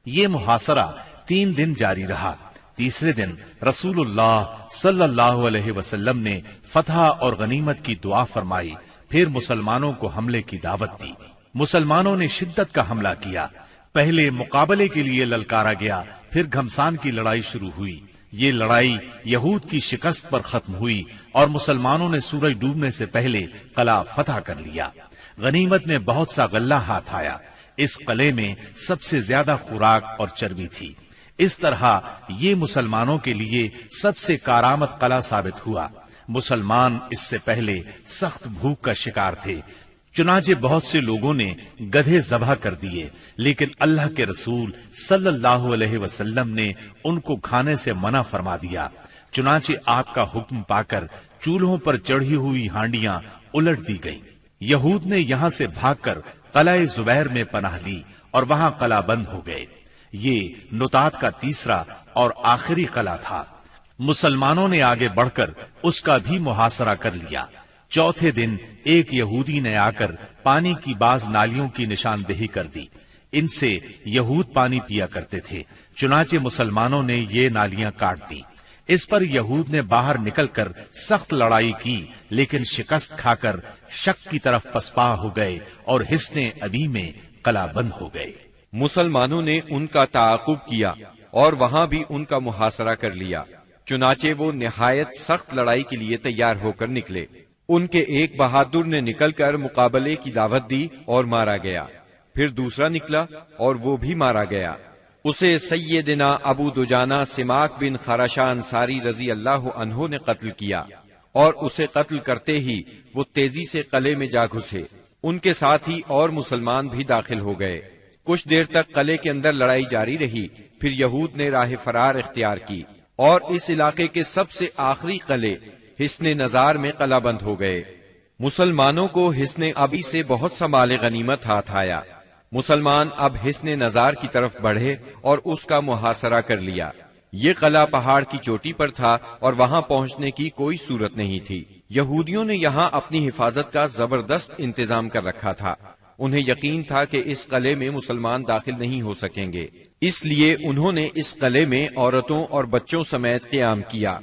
یہ محاصرہ 3 دن جاری رہا۔ تیسرے دن رسول اللہ صلی اللہ علیہ وسلم نے فتح اور غنیمت کی دعا فرمائی، پھر مسلمانوں کو حملے کی دعوت دی۔ مسلمانوں نے شدت کا حملہ کیا۔ پہلے مقابلے کے لیے للکارا گیا، پھر گھمسان کی لڑائی شروع ہوئی۔ یہ لڑائی یہود کی شکست پر ختم ہوئی اور مسلمانوں نے سورج ڈوبنے سے پہلے قلعہ فتح کر لیا۔ غنیمت میں بہت سا غلہ ہاتھ آیا۔ اس قلعے میں سب سے زیادہ خوراک اور چربی تھی۔ اس طرح یہ مسلمانوں کے لیے سب سے کارآمد قلعہ ثابت ہوا۔ مسلمان اس سے پہلے سخت بھوک کا شکار تھے، چنانچہ بہت سے لوگوں نے گدھے ذبح کر دیے، لیکن اللہ کے رسول صلی اللہ علیہ وسلم نے ان کو کھانے سے منع فرما دیا۔ چنانچہ آپ کا حکم پا کر چولہوں پر چڑھی ہوئی ہانڈیاں الٹ دی گئیں۔ یہود نے یہاں سے بھاگ کر قلعہ زبیر میں پناہ لی اور وہاں قلعہ بند ہو گئے۔ یہ نطات کا تیسرا اور آخری قلعہ تھا۔ مسلمانوں نے آگے بڑھ کر اس کا بھی محاصرہ کر لیا۔ چوتھے دن ایک یہودی نے آ کر پانی کی بعض نالیوں کی نشاندہی کر دی۔ ان سے یہود پانی پیا کرتے تھے، چنانچہ مسلمانوں نے یہ نالیاں کاٹ دی۔ اس پر یہود نے باہر نکل کر سخت لڑائی کی، لیکن شکست کھا کر شک کی طرف پسپا ہو گئے اور حصن ابی میں قلعہ بند ہو گئے۔ مسلمانوں نے ان کا تعاقب کیا اور وہاں بھی ان کا محاصرہ کر لیا، چنانچہ وہ نہایت سخت لڑائی کے لیے تیار ہو کر نکلے۔ ان کے ایک بہادر نے نکل کر مقابلے کی دعوت دی اور مارا گیا، پھر دوسرا نکلا اور وہ بھی مارا گیا۔ اسے سیدنا ابو دجانہ سماک بن خراشہ انصاری رضی اللہ عنہ نے قتل کیا، اور اسے قتل کرتے ہی وہ تیزی سے قلعے میں جا گھسے۔ ان کے ساتھ ہی اور مسلمان بھی داخل ہو گئے۔ کچھ دیر تک قلعے کے اندر لڑائی جاری رہی، پھر یہود نے راہ فرار اختیار کی اور اس علاقے کے سب سے آخری قلعے حصن نزار میں قلعہ بند ہو گئے۔ مسلمانوں کو حصن ابی سے بہت سا مال غنیمت ہاتھ آیا۔ مسلمان اب حصن نزار کی طرف بڑھے اور اس کا محاصرہ کر لیا۔ یہ قلعہ پہاڑ کی چوٹی پر تھا اور وہاں پہنچنے کی کوئی صورت نہیں تھی۔ یہودیوں نے یہاں اپنی حفاظت کا زبردست انتظام کر رکھا تھا۔ انہیں یقین تھا کہ اس قلعے میں مسلمان داخل نہیں ہو سکیں گے، اس لیے انہوں نے اس قلعے میں عورتوں اور بچوں سمیت قیام کیا۔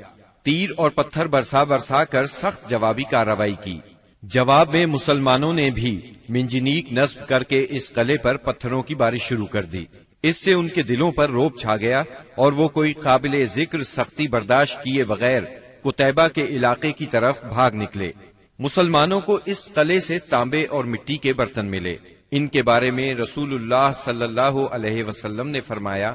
تیر اور پتھر برسا کر سخت جوابی کارروائی کی۔ جواب میں مسلمانوں نے بھی منجنیق نصب کر کے اس قلعے پر پتھروں کی بارش شروع کر دی۔ اس سے ان کے دلوں پر رعب چھا گیا اور وہ کوئی قابل ذکر سختی برداشت کیے بغیر قتیبہ کے علاقے کی طرف بھاگ نکلے۔ مسلمانوں کو اس قلعے سے تانبے اور مٹی کے برتن ملے۔ ان کے بارے میں رسول اللہ صلی اللہ علیہ وسلم نے فرمایا،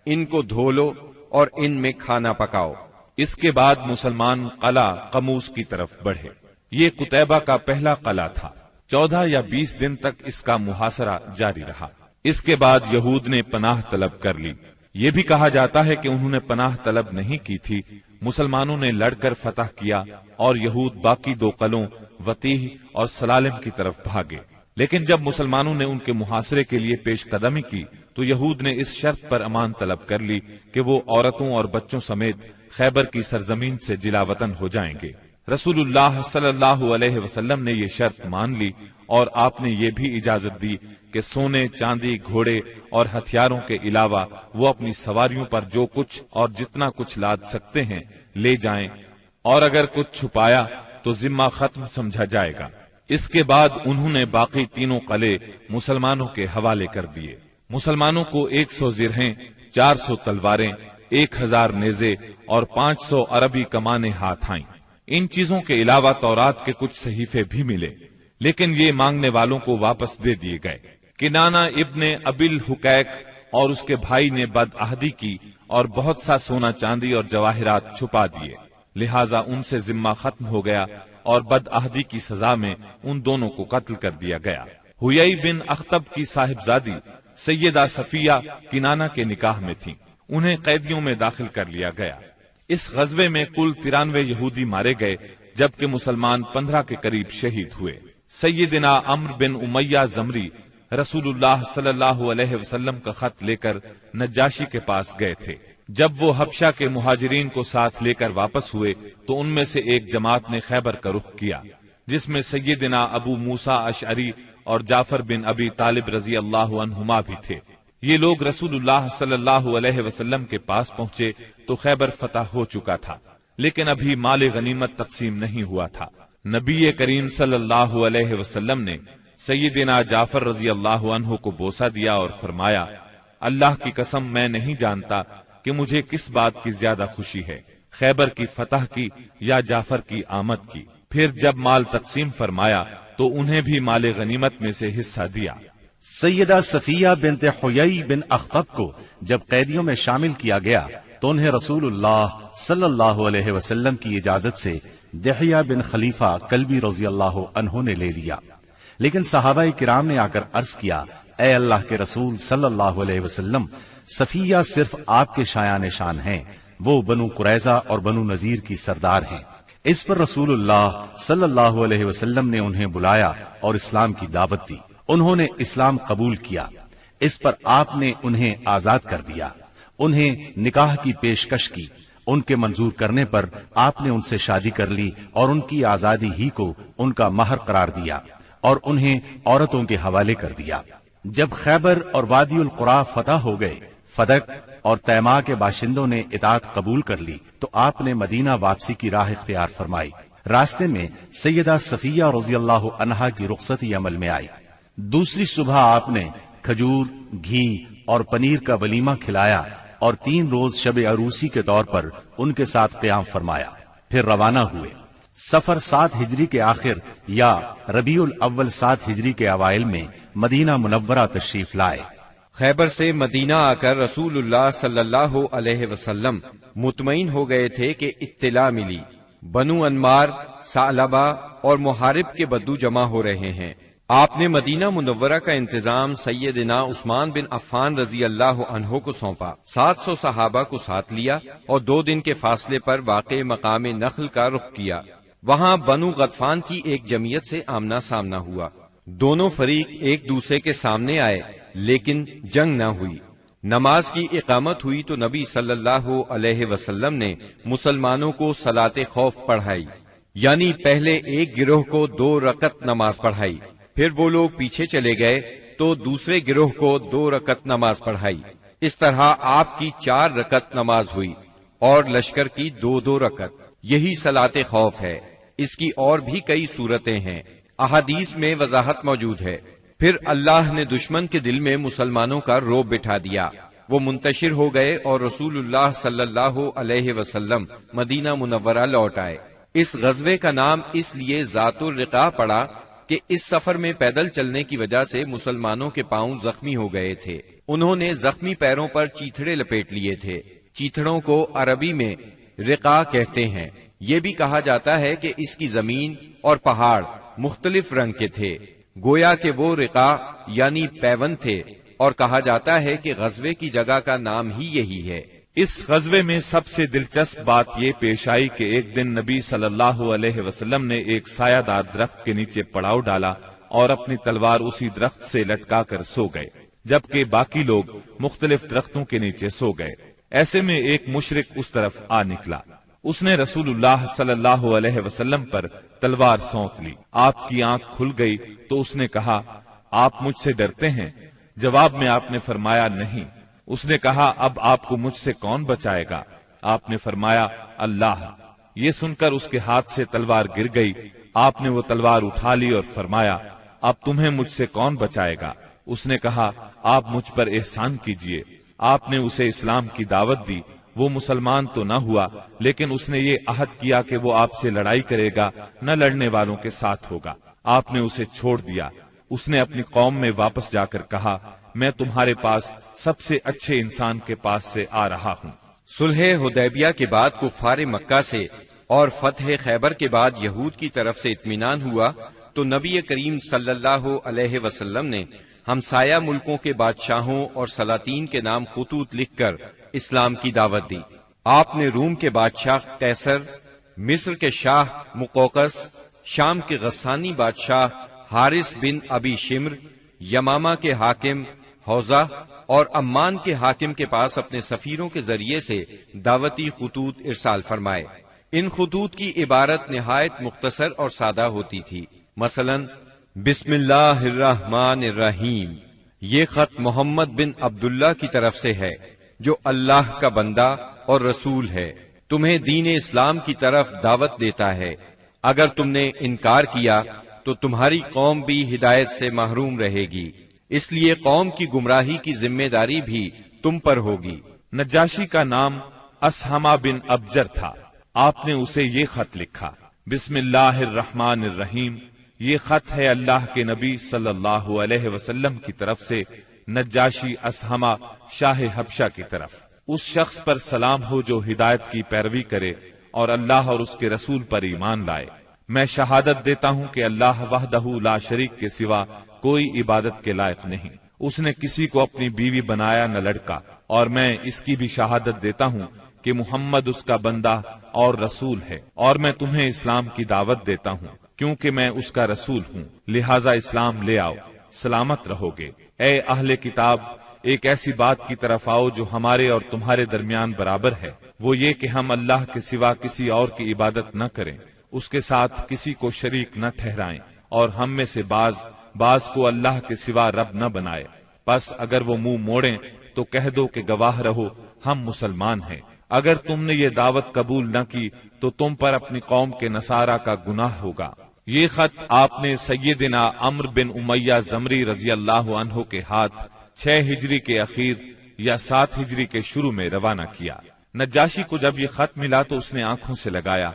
ان کو دھو لو اور ان میں کھانا پکاؤ۔ اس کے بعد مسلمان قلعہ قموس کی طرف بڑھے۔ یہ قتیبہ کا پہلا قلعہ تھا۔ 14 یا 20 دن تک اس کا محاصرہ جاری رہا۔ اس کے بعد یہود نے پناہ طلب کر لی۔ یہ بھی کہا جاتا ہے کہ انہوں نے پناہ طلب نہیں کی تھی، مسلمانوں نے لڑ کر فتح کیا اور یہود باقی 2 قلعوں وطیح اور سلالم کی طرف بھاگے۔ لیکن جب مسلمانوں نے ان کے محاصرے کے لیے پیش قدمی کی تو یہود نے اس شرط پر امان طلب کر لی کہ وہ عورتوں اور بچوں سمیت خیبر کی سرزمین سے جلا وطن ہو جائیں گے۔ رسول اللہ صلی اللہ علیہ وسلم نے یہ شرط مان لی اور آپ نے یہ بھی اجازت دی کہ سونے، چاندی، گھوڑے اور ہتھیاروں کے علاوہ وہ اپنی سواریوں پر جو کچھ اور جتنا کچھ لاد سکتے ہیں لے جائیں، اور اگر کچھ چھپایا تو ذمہ ختم سمجھا جائے گا۔ اس کے بعد انہوں نے باقی 3 قلعے مسلمانوں کے حوالے کر دیے۔ مسلمانوں کو 100 زرہیں، 400 تلواریں، 1000 نیزے اور 500 عربی کمانیں ہاتھ آئیں۔ ان چیزوں کے علاوہ تورات کے کچھ صحیفے بھی ملے، لیکن یہ مانگنے والوں کو واپس دے دیے گئے۔ کنانہ ابن ابل حقیق اور اس کے بھائی نے بدعہدی کی اور بہت سا سونا چاندی اور جواہرات چھپا دیے، لہذا ان سے ذمہ ختم ہو گیا اور بدعہدی کی سزا میں ان دونوں کو قتل کر دیا گیا۔ ہویئی بن اخطب کی صاحبزادی سیدہ صفیہ کنانہ کے نکاح میں تھی، انہیں قیدیوں میں داخل کر لیا گیا۔ اس غزوے میں کل 93 یہودی مارے گئے، جبکہ مسلمان 15 کے قریب شہید ہوئے۔ سیدنا عمرو بن امیہ زمری رسول اللہ صلی اللہ علیہ وسلم کا خط لے کر نجاشی کے پاس گئے تھے۔ جب وہ حبشہ کے مہاجرین کو ساتھ لے کر واپس ہوئے تو ان میں سے ایک جماعت نے خیبر کا رخ کیا، جس میں سیدنا ابو موسیٰ اشعری اور جعفر بن ابی طالب رضی اللہ عنہما بھی تھے۔ یہ لوگ رسول اللہ صلی اللہ علیہ وسلم کے پاس پہنچے تو خیبر فتح ہو چکا تھا، لیکن ابھی مال غنیمت تقسیم نہیں ہوا تھا۔ نبی کریم صلی اللہ علیہ وسلم نے سیدنا جعفر رضی اللہ عنہ کو بوسہ دیا اور فرمایا، اللہ کی قسم میں نہیں جانتا کہ مجھے کس بات کی زیادہ خوشی ہے، خیبر کی فتح کی یا جعفر کی آمد کی۔ پھر جب مال تقسیم فرمایا تو انہیں بھی مال غنیمت میں سے حصہ دیا۔ سیدہ صفیہ بنت حیی بن اخطب کو جب قیدیوں میں شامل کیا گیا تو انہیں رسول اللہ صلی اللہ علیہ وسلم کی اجازت سے دحیہ بن خلیفہ کلبی رضی اللہ عنہ نے لے لیا، لیکن صحابہ کرام نے آ کر عرض کیا، اے اللہ کے رسول صلی اللہ علیہ وسلم، صفیہ صرف آپ کے شایان شان ہیں، وہ بنو قریظہ اور بنو نذیر کی سردار ہیں۔ اس پر رسول اللہ صلی اللہ علیہ وسلم نے انہیں بلایا اور اسلام کی دعوت دی۔ انہوں نے اسلام قبول کیا۔ اس پر آپ نے انہیں آزاد کر دیا، انہیں نکاح کی پیشکش کی۔ ان کے منظور کرنے پر آپ نے ان سے شادی کر لی اور ان کی آزادی ہی کو ان کا مہر قرار دیا اور انہیں عورتوں کے حوالے کر دیا۔ جب خیبر اور وادی القرا فتح ہو گئے، فدق اور تیما کے باشندوں نے اطاعت قبول کر لی تو آپ نے مدینہ واپسی کی راہ اختیار فرمائی۔ راستے میں سیدہ صفیہ رضی اللہ عنہا کی رخصتی عمل میں آئی۔ دوسری صبح آپ نے کھجور، گھی اور پنیر کا ولیمہ کھلایا اور 3 روز شب عروسی کے طور پر ان کے ساتھ قیام فرمایا، پھر روانہ ہوئے۔ سفر 7 ہجری کے آخر یا ربیع الاول 7 ہجری کے اوائل میں مدینہ منورہ تشریف لائے۔ خیبر سے مدینہ آ کر رسول اللہ صلی اللہ علیہ وسلم مطمئن ہو گئے تھے کہ اطلاع ملی بنو انمار، ثعلبہ اور محارب کے بدو جمع ہو رہے ہیں۔ آپ نے مدینہ منورہ کا انتظام سیدنا عثمان بن عفان رضی اللہ عنہ کو سونپا، 700 صحابہ کو ساتھ لیا اور 2 دن کے فاصلے پر واقع مقام نخل کا رخ کیا۔ وہاں بنو غطفان کی ایک جمعیت سے آمنا سامنا ہوا۔ دونوں فریق ایک دوسرے کے سامنے آئے لیکن جنگ نہ ہوئی۔ نماز کی اقامت ہوئی تو نبی صلی اللہ علیہ وسلم نے مسلمانوں کو صلاۃ خوف پڑھائی، یعنی پہلے ایک گروہ کو 2 رکعت نماز پڑھائی، پھر وہ لوگ پیچھے چلے گئے تو دوسرے گروہ کو 2 رکعت نماز پڑھائی۔ اس طرح آپ کی 4 رکعت نماز ہوئی اور لشکر کی 2 رکعت۔ یہی صلاۃ خوف ہے۔ اس کی اور بھی کئی صورتیں ہیں، احادیث میں وضاحت موجود ہے۔ پھر اللہ نے دشمن کے دل میں مسلمانوں کا رعب بٹھا دیا، وہ منتشر ہو گئے اور رسول اللہ صلی اللہ علیہ وسلم مدینہ منورہ لوٹ آئے۔ اس غزوے کا نام اس لیے ذات الرقاع پڑا کہ اس سفر میں پیدل چلنے کی وجہ سے مسلمانوں کے پاؤں زخمی ہو گئے تھے۔ انہوں نے زخمی پیروں پر چیتھڑے لپیٹ لیے تھے۔ چیتھڑوں کو عربی میں رقاع کہتے ہیں۔ یہ بھی کہا جاتا ہے کہ اس کی زمین اور پہاڑ مختلف رنگ کے تھے، گویا کہ وہ رقاع یعنی پیون تھے، اور کہا جاتا ہے کہ غزوے کی جگہ کا نام ہی یہی ہے۔ اس غزوے میں سب سے دلچسپ بات یہ پیش آئی کہ ایک دن نبی صلی اللہ علیہ وسلم نے ایک سایہ دار درخت کے نیچے پڑاؤ ڈالا اور اپنی تلوار اسی درخت سے لٹکا کر سو گئے، جبکہ باقی لوگ مختلف درختوں کے نیچے سو گئے۔ ایسے میں ایک مشرک اس طرف آ نکلا، اس نے رسول اللہ صلی اللہ علیہ وسلم پر تلوار سونت لی۔ آپ کی آنکھ کھل گئی تو اس نے کہا، آپ مجھ سے ڈرتے ہیں؟ جواب میں آپ نے فرمایا نہیں۔ اس نے کہا، اب آپ کو مجھ سے کون بچائے گا؟ آپ نے فرمایا، اللہ۔ یہ سن کر اس کے ہاتھ سے تلوار گر گئی۔ آپ نے وہ تلوار اٹھا لی اور فرمایا، اب تمہیں مجھ سے کون بچائے گا؟ اس نے کہا، آپ مجھ پر احسان کیجئے۔ آپ نے اسے اسلام کی دعوت دی۔ وہ مسلمان تو نہ ہوا، لیکن اس نے یہ عہد کیا کہ وہ آپ سے لڑائی کرے گا، نہ لڑنے والوں کے ساتھ ہوگا۔ آپ نے اسے چھوڑ دیا۔ اس نے اپنی قوم میں واپس جا کر کہا، میں تمہارے پاس سب سے اچھے انسان کے پاس سے آ رہا ہوں۔ صلح حدیبیہ کے بعد کفار مکہ سے اور فتح خیبر کے بعد یہود کی طرف سے اطمینان ہوا تو نبی کریم صلی اللہ علیہ وسلم نے ہمسایہ ملکوں کے بادشاہوں اور سلاطین کے نام خطوط لکھ کر اسلام کی دعوت دی۔ آپ نے روم کے بادشاہ قیصر، مصر کے شاہ مقوقس، شام کے غسانی بادشاہ حارث بن ابی شمر، یمامہ کے حاکم حوزہ اور عمان کے حاکم کے پاس اپنے سفیروں کے ذریعے سے دعوتی خطوط ارسال فرمائے۔ ان خطوط کی عبارت نہایت مختصر اور سادہ ہوتی تھی، مثلا بسم اللہ الرحمن الرحیم، یہ خط محمد بن عبداللہ کی طرف سے ہے جو اللہ کا بندہ اور رسول ہے، تمہیں دین اسلام کی طرف دعوت دیتا ہے۔ اگر تم نے انکار کیا تو تمہاری قوم بھی ہدایت سے محروم رہے گی، اس لیے قوم کی گمراہی کی ذمہ داری بھی تم پر ہوگی۔ نجاشی کا نام اسہمہ بن ابجر تھا۔ آپ نے اسے یہ خط لکھا، بسم اللہ الرحمن الرحیم، یہ خط ہے اللہ کے نبی صلی اللہ علیہ وسلم کی طرف سے نجاشی اسہمہ شاہ حبشہ کی طرف۔ اس شخص پر سلام ہو جو ہدایت کی پیروی کرے اور اللہ اور اس کے رسول پر ایمان لائے۔ میں شہادت دیتا ہوں کہ اللہ وحدہ لا شریک کے سوا کوئی عبادت کے لائق نہیں، اس نے کسی کو اپنی بیوی بنایا نہ لڑکا، اور میں اس کی بھی شہادت دیتا ہوں کہ محمد اس کا بندہ اور رسول ہے، اور میں تمہیں اسلام کی دعوت دیتا ہوں کیونکہ میں اس کا رسول ہوں، لہذا اسلام لے آؤ، سلامت رہو گے۔ اے اہل کتاب، ایک ایسی بات کی طرف آؤ جو ہمارے اور تمہارے درمیان برابر ہے، وہ یہ کہ ہم اللہ کے سوا کسی اور کی عبادت نہ کریں، اس کے ساتھ کسی کو شریک نہ ٹھہرائیں، اور ہم میں سے بعض کو اللہ کے سوا رب نہ بنائے۔ پس اگر وہ منہ موڑیں تو کہہ دو کہ گواہ رہو ہم مسلمان ہیں۔ اگر تم نے یہ دعوت قبول نہ کی تو تم پر اپنی قوم کے نصارہ کا گناہ ہوگا۔ یہ خط آپ نے سیدنا عمرو بن امیہ زمری رضی اللہ عنہ کے ہاتھ 6 ہجری کے اخیر یا 7 ہجری کے شروع میں روانہ کیا۔ نجاشی کو جب یہ خط ملا تو اس نے آنکھوں سے لگایا،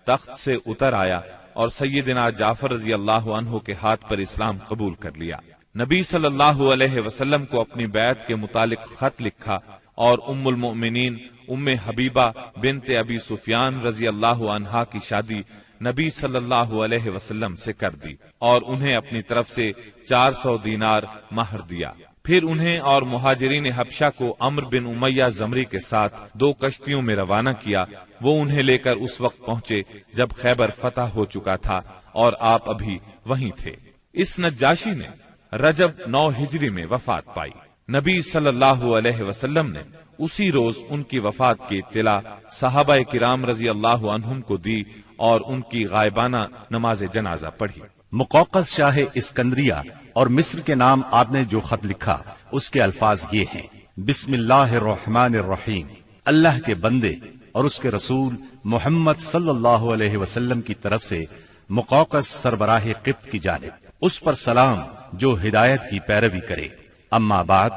تخت سے اتر آیا اور سیدنا جعفر رضی اللہ عنہ کے ہاتھ پر اسلام قبول کر لیا۔ نبی صلی اللہ علیہ وسلم کو اپنی بیعت کے متعلق خط لکھا اور ام المؤمنین ام حبیبہ بنت ابی سفیان رضی اللہ عنہا کی شادی نبی صلی اللہ علیہ وسلم سے کر دی اور انہیں اپنی طرف سے 400 دینار مہر دیا۔ پھر انہیں اور مہاجرین حبشہ کو عمرو بن امیہ زمری کے ساتھ 2 کشتیوں میں روانہ کیا۔ وہ انہیں لے کر اس وقت پہنچے جب خیبر فتح ہو چکا تھا اور آپ ابھی وہیں تھے۔ اس نجاشی نے رجب 9 ہجری میں وفات پائی۔ نبی صلی اللہ علیہ وسلم نے اسی روز ان کی وفات کی اطلاع صحابہ کرام رضی اللہ عنہم کو دی اور ان کی غائبانہ نماز جنازہ پڑھی۔ مقوقس شاہ اسکندریہ اور مصر کے نام آپ نے جو خط لکھا اس کے الفاظ یہ ہیں، بسم اللہ الرحمن الرحیم، اللہ کے بندے اور اس کے رسول محمد صلی اللہ علیہ وسلم کی طرف سے مقوقس سربراہ قبط کی جانب، اس پر سلام جو ہدایت کی پیروی کرے۔ اما بعد،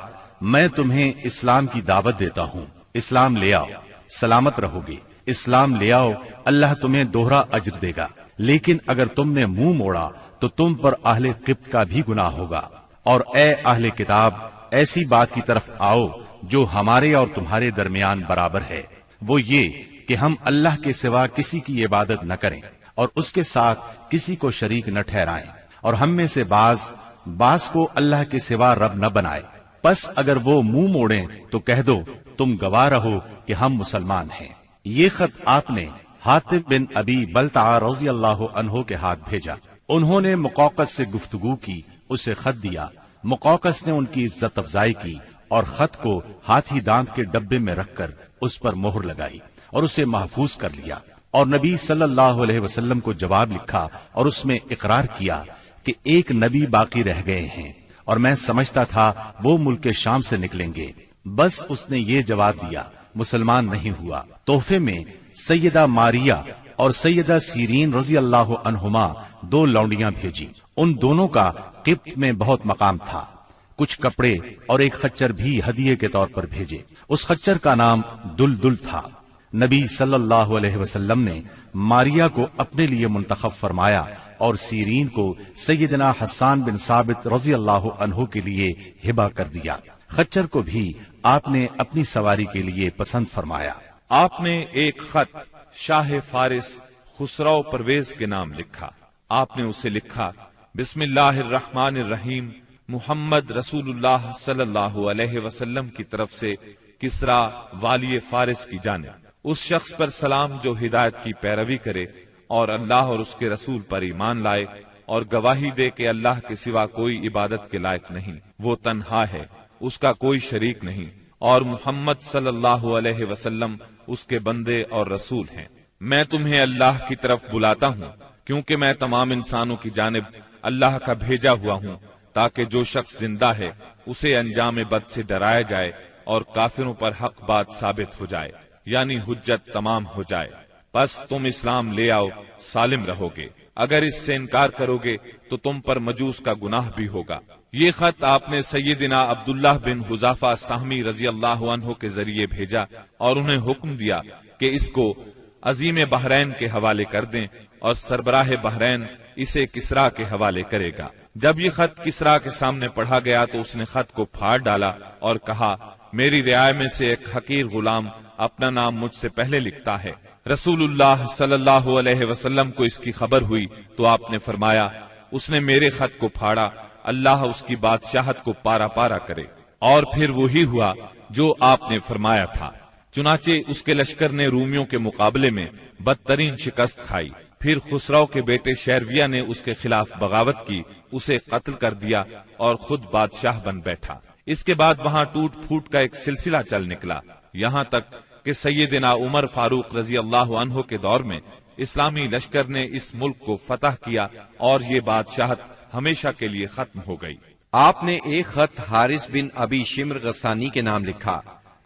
میں تمہیں اسلام کی دعوت دیتا ہوں، اسلام لے آؤ، سلامت رہو گے۔ اسلام لے آؤ، اللہ تمہیں دوہرا اجر دے گا، لیکن اگر تم نے منہ موڑا تو تم پر اہل قبط کا بھی گناہ ہوگا۔ اور اے اہل کتاب، ایسی بات کی طرف آؤ جو ہمارے اور تمہارے درمیان برابر ہے، وہ یہ کہ ہم اللہ کے سوا کسی کی عبادت نہ کریں اور اس کے ساتھ کسی کو شریک نہ ٹھہرائیں، اور ہم میں سے بعض کو اللہ کے سوا رب نہ بنائے۔ پس اگر وہ منہ موڑیں تو کہہ دو تم گواہ رہو کہ ہم مسلمان ہیں۔ یہ خط آپ نے حاطب بن ابی بلتع رضی اللہ عنہ کے ہاتھ بھیجا۔ انہوں نے مقوقس سے گفتگو کی، اسے خط دیا۔ مقوقس نے ان کی عزت افزائی کی اور خط کو ہاتھی دانت کے ڈبے میں رکھ کر اس پر مہر لگائی اور اسے محفوظ کر لیا، اور نبی صلی اللہ علیہ وسلم کو جواب لکھا اور اس میں اقرار کیا کہ ایک نبی باقی رہ گئے ہیں اور میں سمجھتا تھا وہ ملک شام سے نکلیں گے، بس اس نے یہ جواب دیا، مسلمان نہیں ہوا۔ تحفے میں سیدہ ماریہ اور سیدہ سیرین رضی اللہ عنہما 2 لونڈیاں بھیجی۔ ان دونوں کا قبط میں بہت مقام تھا۔ کچھ کپڑے اور ایک خچر بھی ہدیے کے طور پر بھیجے۔ اس خچر کا نام دلدل تھا۔ نبی صلی اللہ علیہ وسلم نے ماریہ کو اپنے لیے منتخب فرمایا اور سیرین کو سیدنا حسان بن ثابت رضی اللہ عنہ کے لیے ہبہ کر دیا۔ خچر کو بھی آپ نے اپنی سواری کے لیے پسند فرمایا۔ آپ نے ایک خط شاہ فارس خسرو پرویز کے نام لکھا۔ آپ نے اسے لکھا، بسم اللہ الرحمن الرحیم، محمد رسول اللہ صلی اللہ علیہ وسلم کی طرف سے کسرا والی فارس کی جانب، اس شخص پر سلام جو ہدایت کی پیروی کرے اور اللہ اور اس کے رسول پر ایمان لائے اور گواہی دے کہ اللہ کے سوا کوئی عبادت کے لائق نہیں، وہ تنہا ہے، اس کا کوئی شریک نہیں، اور محمد صلی اللہ علیہ وسلم اس کے بندے اور رسول ہیں۔ میں تمہیں اللہ کی طرف بلاتا ہوں کیونکہ میں تمام انسانوں کی جانب اللہ کا بھیجا ہوا ہوں، تاکہ جو شخص زندہ ہے اسے انجام بد سے ڈرایا جائے اور کافروں پر حق بات ثابت ہو جائے، یعنی حجت تمام ہو جائے، بس تم اسلام لے آؤ، سالم رہو گے۔ اگر اس سے انکار کرو گے تو تم پر مجوس کا گناہ بھی ہوگا۔ یہ خط آپ نے سیدنا عبداللہ بن حذافہ سہمی رضی اللہ عنہ کے ذریعے بھیجا اور انہیں حکم دیا کہ اس کو عظیم بحرین کے حوالے کر دیں اور سربراہ بحرین اسے کسرا کے حوالے کرے گا۔ جب یہ خط کسرا کے سامنے پڑھا گیا تو اس نے خط کو پھاڑ ڈالا اور کہا، میری رعایا میں سے ایک حقیر غلام اپنا نام مجھ سے پہلے لکھتا ہے۔ رسول اللہ صلی اللہ علیہ وسلم کو اس کی خبر ہوئی تو آپ نے فرمایا، اس نے میرے خط کو پھاڑا، اللہ اس کی بادشاہت کو پارا پارا کرے۔ اور پھر وہی ہوا جو آپ نے فرمایا تھا، چنانچہ اس کے لشکر نے رومیوں کے مقابلے میں بدترین شکست کھائی۔ پھر خسرو کے بیٹے شیرویہ نے اس کے خلاف بغاوت کی، اسے قتل کر دیا اور خود بادشاہ بن بیٹھا۔ اس کے بعد وہاں ٹوٹ پھوٹ کا ایک سلسلہ چل نکلا، یہاں تک کہ سیدنا عمر فاروق رضی اللہ عنہ کے دور میں اسلامی لشکر نے اس ملک کو فتح کیا اور یہ بادشاہت ہمیشہ کے لیے ختم ہو گئی۔ آپ نے ایک خط حارث بن ابی شمر غسانی کے نام لکھا،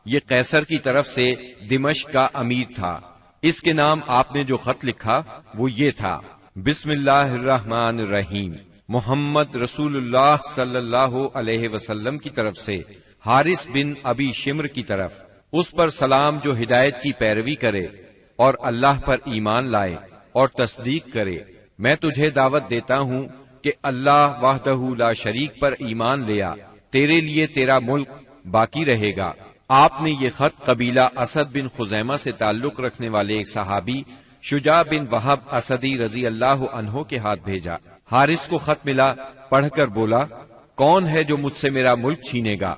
یہ قیصر کی طرف سے دمشق کا امیر تھا۔ اس کے نام آپ نے جو خط لکھا وہ یہ تھا، بسم اللہ الرحمن الرحیم، محمد رسول اللہ صلی اللہ علیہ وسلم کی طرف سے حارث بن ابی شمر کی طرف، اس پر سلام جو ہدایت کی پیروی کرے اور اللہ پر ایمان لائے اور تصدیق کرے۔ میں تجھے دعوت دیتا ہوں کہ اللہ وحدہ لا شریک پر ایمان لیا، تیرے لیے تیرا ملک باقی رہے گا۔ آپ نے یہ خط قبیلہ اسد بن خزیمہ سے تعلق رکھنے والے ایک صحابی شجاع بن وہب اسدی رضی اللہ عنہ کے ہاتھ بھیجا۔ حارث کو خط ملا، پڑھ کر بولا، کون ہے جو مجھ سے میرا ملک چھینے گا؟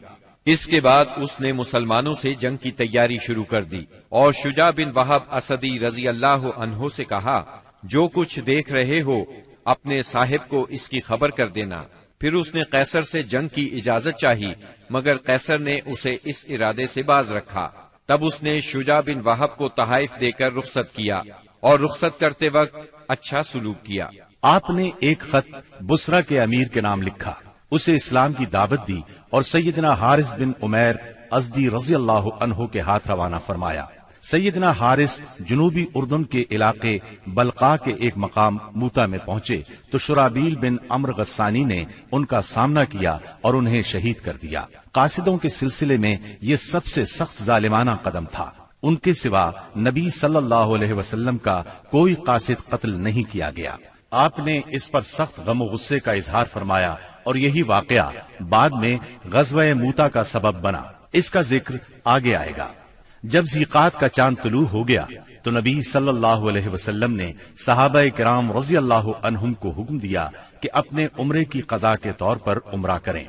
اس کے بعد اس نے مسلمانوں سے جنگ کی تیاری شروع کر دی اور شجاع بن وہب اسدی رضی اللہ عنہ سے کہا، جو کچھ دیکھ رہے ہو اپنے صاحب کو اس کی خبر کر دینا۔ پھر اس نے قیصر سے جنگ کی اجازت چاہی، مگر قیصر نے اسے اس ارادے سے باز رکھا۔ تب اس نے شجاع بن وہب کو تحائف دے کر رخصت کیا اور رخصت کرتے وقت اچھا سلوک کیا۔ آپ نے ایک خط بصرہ کے امیر کے نام لکھا، اسے اسلام کی دعوت دی اور سیدنا حارث بن عمیر ازدی رضی اللہ عنہ کے ہاتھ روانہ فرمایا۔ سیدنا حارث جنوبی اردن کے علاقے بلقا کے ایک مقام موتا میں پہنچے تو شرابیل بن عمر غسانی نے ان کا سامنا کیا اور انہیں شہید کر دیا۔ قاصدوں کے سلسلے میں یہ سب سے سخت ظالمانہ قدم تھا، ان کے سوا نبی صلی اللہ علیہ وسلم کا کوئی قاصد قتل نہیں کیا گیا۔ آپ نے اس پر سخت غم و غصے کا اظہار فرمایا اور یہی واقعہ بعد میں غزوہ موتا کا سبب بنا، اس کا ذکر آگے آئے گا۔ جب ذیقات کا چاند طلوع ہو گیا تو نبی صلی اللہ علیہ وسلم نے صحابہ کرام رضی اللہ عنہم کو حکم دیا کہ اپنے عمرے کی قضا کے طور پر عمرہ کریں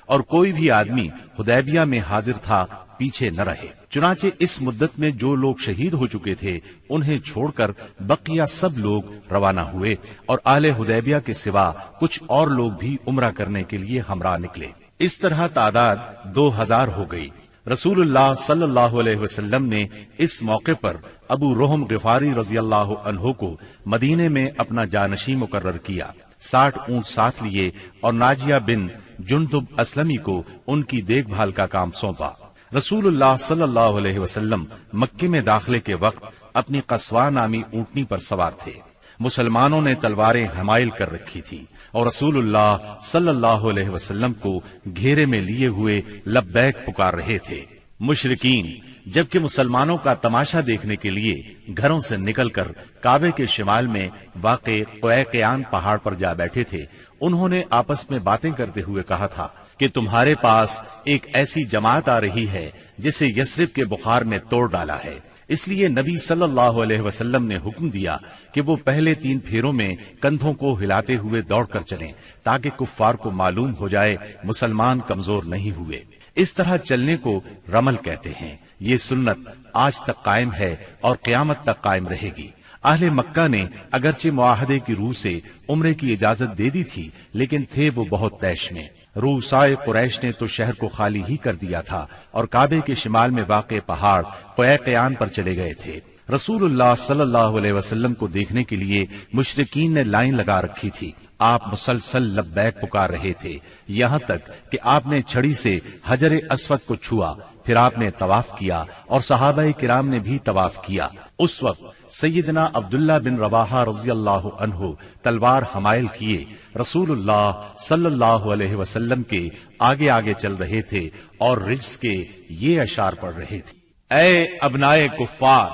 اور کوئی بھی آدمی حدیبیہ میں حاضر تھا پیچھے نہ رہے۔ چنانچہ اس مدت میں جو لوگ شہید ہو چکے تھے انہیں چھوڑ کر بقیہ سب لوگ روانہ ہوئے اور اہل حدیبیہ کے سوا کچھ اور لوگ بھی عمرہ کرنے کے لیے ہمراہ نکلے۔ اس طرح تعداد 2000 ہو گئی۔ رسول اللہ صلی اللہ علیہ وسلم نے اس موقع پر ابو رحم غفاری رضی اللہ عنہ کو مدینے میں اپنا جانشین مقرر کیا، 60 اونٹ ساتھ لیے اور ناجیہ بن جندب اسلمی کو ان کی دیکھ بھال کا کام سونپا۔ رسول اللہ صلی اللہ علیہ وسلم مکے میں داخلے کے وقت اپنی قصوہ نامی اونٹنی پر سوار تھے۔ مسلمانوں نے تلواریں حمائل کر رکھی تھی اور رسول اللہ صلی اللہ علیہ وسلم کو گھیرے میں لیے ہوئے لبیک پکار رہے تھے۔ مشرکین جبکہ مسلمانوں کا تماشا دیکھنے کے لیے گھروں سے نکل کر کعبے کے شمال میں واقع قیقیان پہاڑ پر جا بیٹھے تھے، انہوں نے آپس میں باتیں کرتے ہوئے کہا تھا کہ تمہارے پاس ایک ایسی جماعت آ رہی ہے جسے یثرب کے بخار نے توڑ ڈالا ہے، اس لیے نبی صلی اللہ علیہ وسلم نے حکم دیا کہ وہ پہلے 3 پھیروں میں کندھوں کو ہلاتے ہوئے دوڑ کر چلیں تاکہ کفار کو معلوم ہو جائے مسلمان کمزور نہیں ہوئے۔ اس طرح چلنے کو رمل کہتے ہیں۔ یہ سنت آج تک قائم ہے اور قیامت تک قائم رہے گی۔ اہل مکہ نے اگرچہ معاہدے کی روح سے عمرے کی اجازت دے دی تھی، لیکن تھے وہ بہت طیش میں۔ روسائے قریش نے تو شہر کو خالی ہی کر دیا تھا اور کعبے کے شمال میں واقع پہاڑ قیقیان پر چلے گئے تھے۔ رسول اللہ صلی اللہ علیہ وسلم کو دیکھنے کے لیے مشرکین نے لائن لگا رکھی تھی۔ آپ مسلسل لبیک پکار رہے تھے، یہاں تک کہ آپ نے چھڑی سے حجر اسود کو چھوا، پھر آپ نے طواف کیا اور صحابہ کرام نے بھی طواف کیا۔ اس وقت سیدنا عبداللہ بن رواحہ رضی اللہ عنہ تلوار حمائل کیے رسول اللہ صلی اللہ علیہ وسلم کے آگے آگے چل رہے تھے اور رجز کے یہ اشعار پڑھ رہے تھے: اے ابنائے کفار،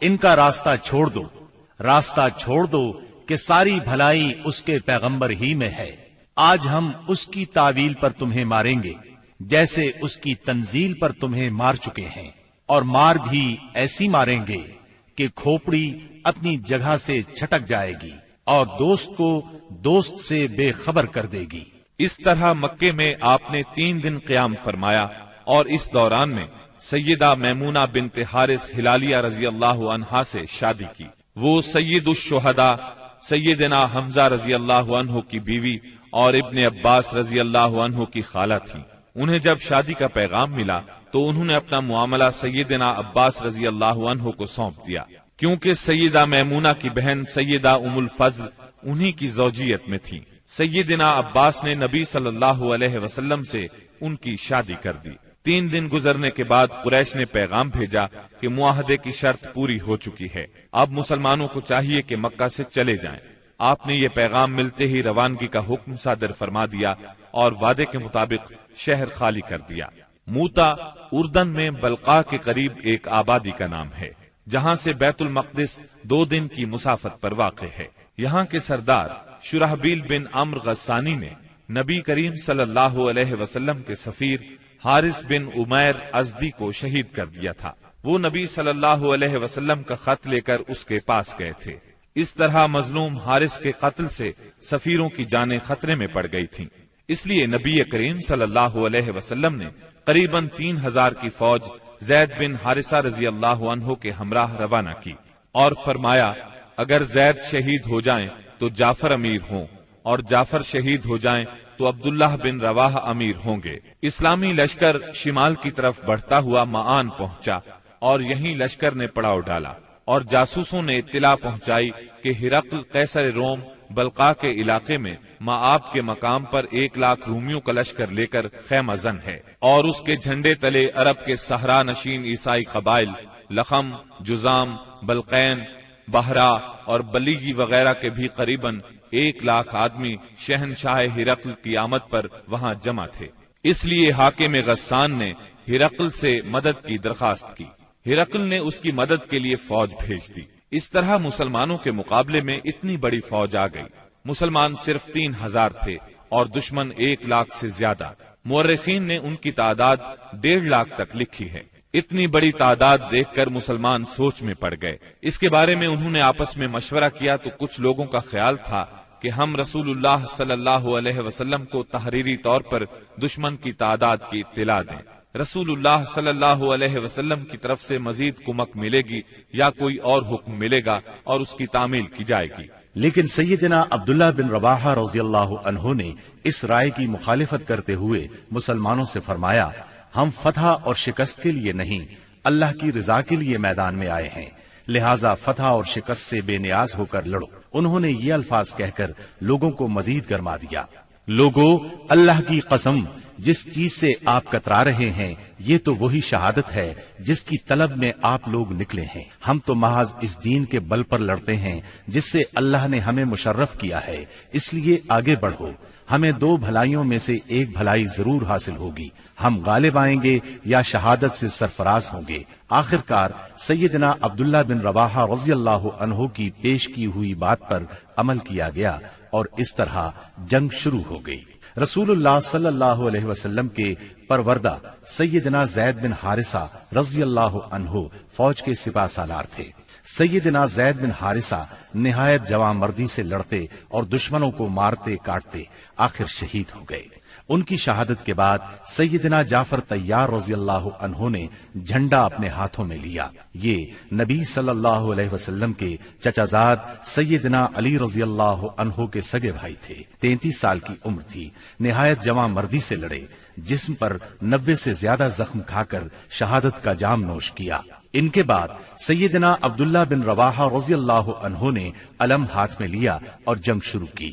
ان کا راستہ چھوڑ دو، راستہ چھوڑ دو کہ ساری بھلائی اس کے پیغمبر ہی میں ہے۔ آج ہم اس کی تعویل پر تمہیں ماریں گے جیسے اس کی تنزیل پر تمہیں مار چکے ہیں، اور مار بھی ایسی ماریں گے کہ کھوپڑی اپنی جگہ سے چھٹک جائے گی اور دوست کو دوست سے بے خبر کر دے گی۔ اس طرح مکے میں آپ نے 3 دن قیام فرمایا، اور اس دوران میں سیدہ میمونہ بنت حارث ہلالیہ رضی اللہ عنہا سے شادی کی۔ وہ سید الشہداء سیدنا حمزہ رضی اللہ عنہ کی بیوی اور ابن عباس رضی اللہ عنہ کی خالہ تھی۔ انہیں جب شادی کا پیغام ملا تو انہوں نے اپنا معاملہ سیدنا عباس رضی اللہ عنہ کو سونپ دیا، کیونکہ سیدہ میمونہ کی بہن سیدہ ام الفضل انہی کی زوجیت میں تھی۔ سیدنا عباس نے نبی صلی اللہ علیہ وسلم سے ان کی شادی کر دی۔ 3 دن گزرنے کے بعد قریش نے پیغام بھیجا کہ معاہدے کی شرط پوری ہو چکی ہے، اب مسلمانوں کو چاہیے کہ مکہ سے چلے جائیں۔ آپ نے یہ پیغام ملتے ہی روانگی کا حکم صادر فرما دیا اور وعدے کے مطابق شہر خالی کر دیا۔ موتا اردن میں بلقاء کے قریب ایک آبادی کا نام ہے، جہاں سے بیت المقدس 2 دن کی مسافت پر واقع ہے۔ یہاں کے سردار شرحبیل بن عمرو غسانی نے نبی کریم صلی اللہ علیہ وسلم کے سفیر حارث بن عمیر ازدی کو شہید کر دیا تھا۔ وہ نبی صلی اللہ علیہ وسلم کا خط لے کر اس کے پاس گئے تھے۔ اس طرح مظلوم حارث کے قتل سے سفیروں کی جانیں خطرے میں پڑ گئی تھیں، اس لیے نبی کریم صلی اللہ علیہ وسلم نے قریباً 3000 کی فوج زید بن حارثہ رضی اللہ عنہ کے ہمراہ روانہ کی اور فرمایا، اگر زید شہید ہو جائیں تو جعفر امیر ہوں، اور جعفر شہید ہو جائیں تو عبداللہ بن رواحہ امیر ہوں گے۔ اسلامی لشکر شمال کی طرف بڑھتا ہوا معان پہنچا اور یہیں لشکر نے پڑاؤ ڈالا، اور جاسوسوں نے اطلاع پہنچائی کہ ہرقل قیصر روم بلقاء کے علاقے میں مآب کے مقام پر 1 لاکھ رومیوں کا لشکر لے کر خیمہ زن ہے، اور اس کے جھنڈے تلے عرب کے صحرا نشین عیسائی قبائل لخم، جزام، بلقین، بحرا اور بلیجی وغیرہ کے بھی قریباً 1 لاکھ آدمی شہنشاہ ہرقل کی آمد پر وہاں جمع تھے۔ اس لیے حاکم غسان نے ہرقل سے مدد کی درخواست کی۔ ہرقل نے اس کی مدد کے لیے فوج بھیج دی۔ اس طرح مسلمانوں کے مقابلے میں اتنی بڑی فوج آ گئی۔ مسلمان صرف 3000 تھے اور دشمن 1 لاکھ سے زیادہ۔ مورخین نے ان کی تعداد 1.5 لاکھ تک لکھی ہے۔ اتنی بڑی تعداد دیکھ کر مسلمان سوچ میں پڑ گئے۔ اس کے بارے میں انہوں نے آپس میں مشورہ کیا تو کچھ لوگوں کا خیال تھا کہ ہم رسول اللہ صلی اللہ علیہ وسلم کو تحریری طور پر دشمن کی تعداد کی اطلاع دیں۔ رسول اللہ صلی اللہ علیہ وسلم کی طرف سے مزید کمک ملے گی یا کوئی اور حکم ملے گا اور اس کی تعمیل کی جائے گی۔ لیکن سیدنا عبداللہ بن رواحہ رضی اللہ عنہ نے اس رائے کی مخالفت کرتے ہوئے مسلمانوں سے فرمایا، ہم فتح اور شکست کے لیے نہیں، اللہ کی رضا کے لیے میدان میں آئے ہیں، لہٰذا فتح اور شکست سے بے نیاز ہو کر لڑو۔ انہوں نے یہ الفاظ کہہ کر لوگوں کو مزید گرما دیا، لوگو اللہ کی قسم، جس چیز سے آپ کترا رہے ہیں یہ تو وہی شہادت ہے جس کی طلب میں آپ لوگ نکلے ہیں۔ ہم تو محض اس دین کے بل پر لڑتے ہیں جس سے اللہ نے ہمیں مشرف کیا ہے، اس لیے آگے بڑھو، ہمیں 2 بھلائیوں میں سے 1 بھلائی ضرور حاصل ہوگی، ہم غالب آئیں گے یا شہادت سے سرفراز ہوں گے۔ آخرکار سیدنا عبداللہ بن رواحہ رضی اللہ عنہ کی پیش کی ہوئی بات پر عمل کیا گیا اور اس طرح جنگ شروع ہو گئی۔ رسول اللہ صلی اللہ علیہ وسلم کے پروردہ سیدنا زید بن حارثہ رضی اللہ عنہ فوج کے سپاہ سالار تھے۔ سیدنا زید بن حارثہ نہایت جواں مردی سے لڑتے اور دشمنوں کو مارتے کاٹتے آخر شہید ہو گئے۔ ان کی شہادت کے بعد سیدنا جعفر طیار رضی اللہ عنہ نے جھنڈا اپنے ہاتھوں میں لیا۔ یہ نبی صلی اللہ علیہ وسلم کے چچا زاد سیدنا علی رضی اللہ عنہ کے سگے بھائی تھے۔ 33 سال کی عمر تھی، نہایت جواں مردی سے لڑے، جسم پر 90 سے زیادہ زخم کھا کر شہادت کا جام نوش کیا۔ ان کے بعد سیدنا عبداللہ بن رواحہ رضی اللہ عنہ نے علم ہاتھ میں لیا اور جنگ شروع کی۔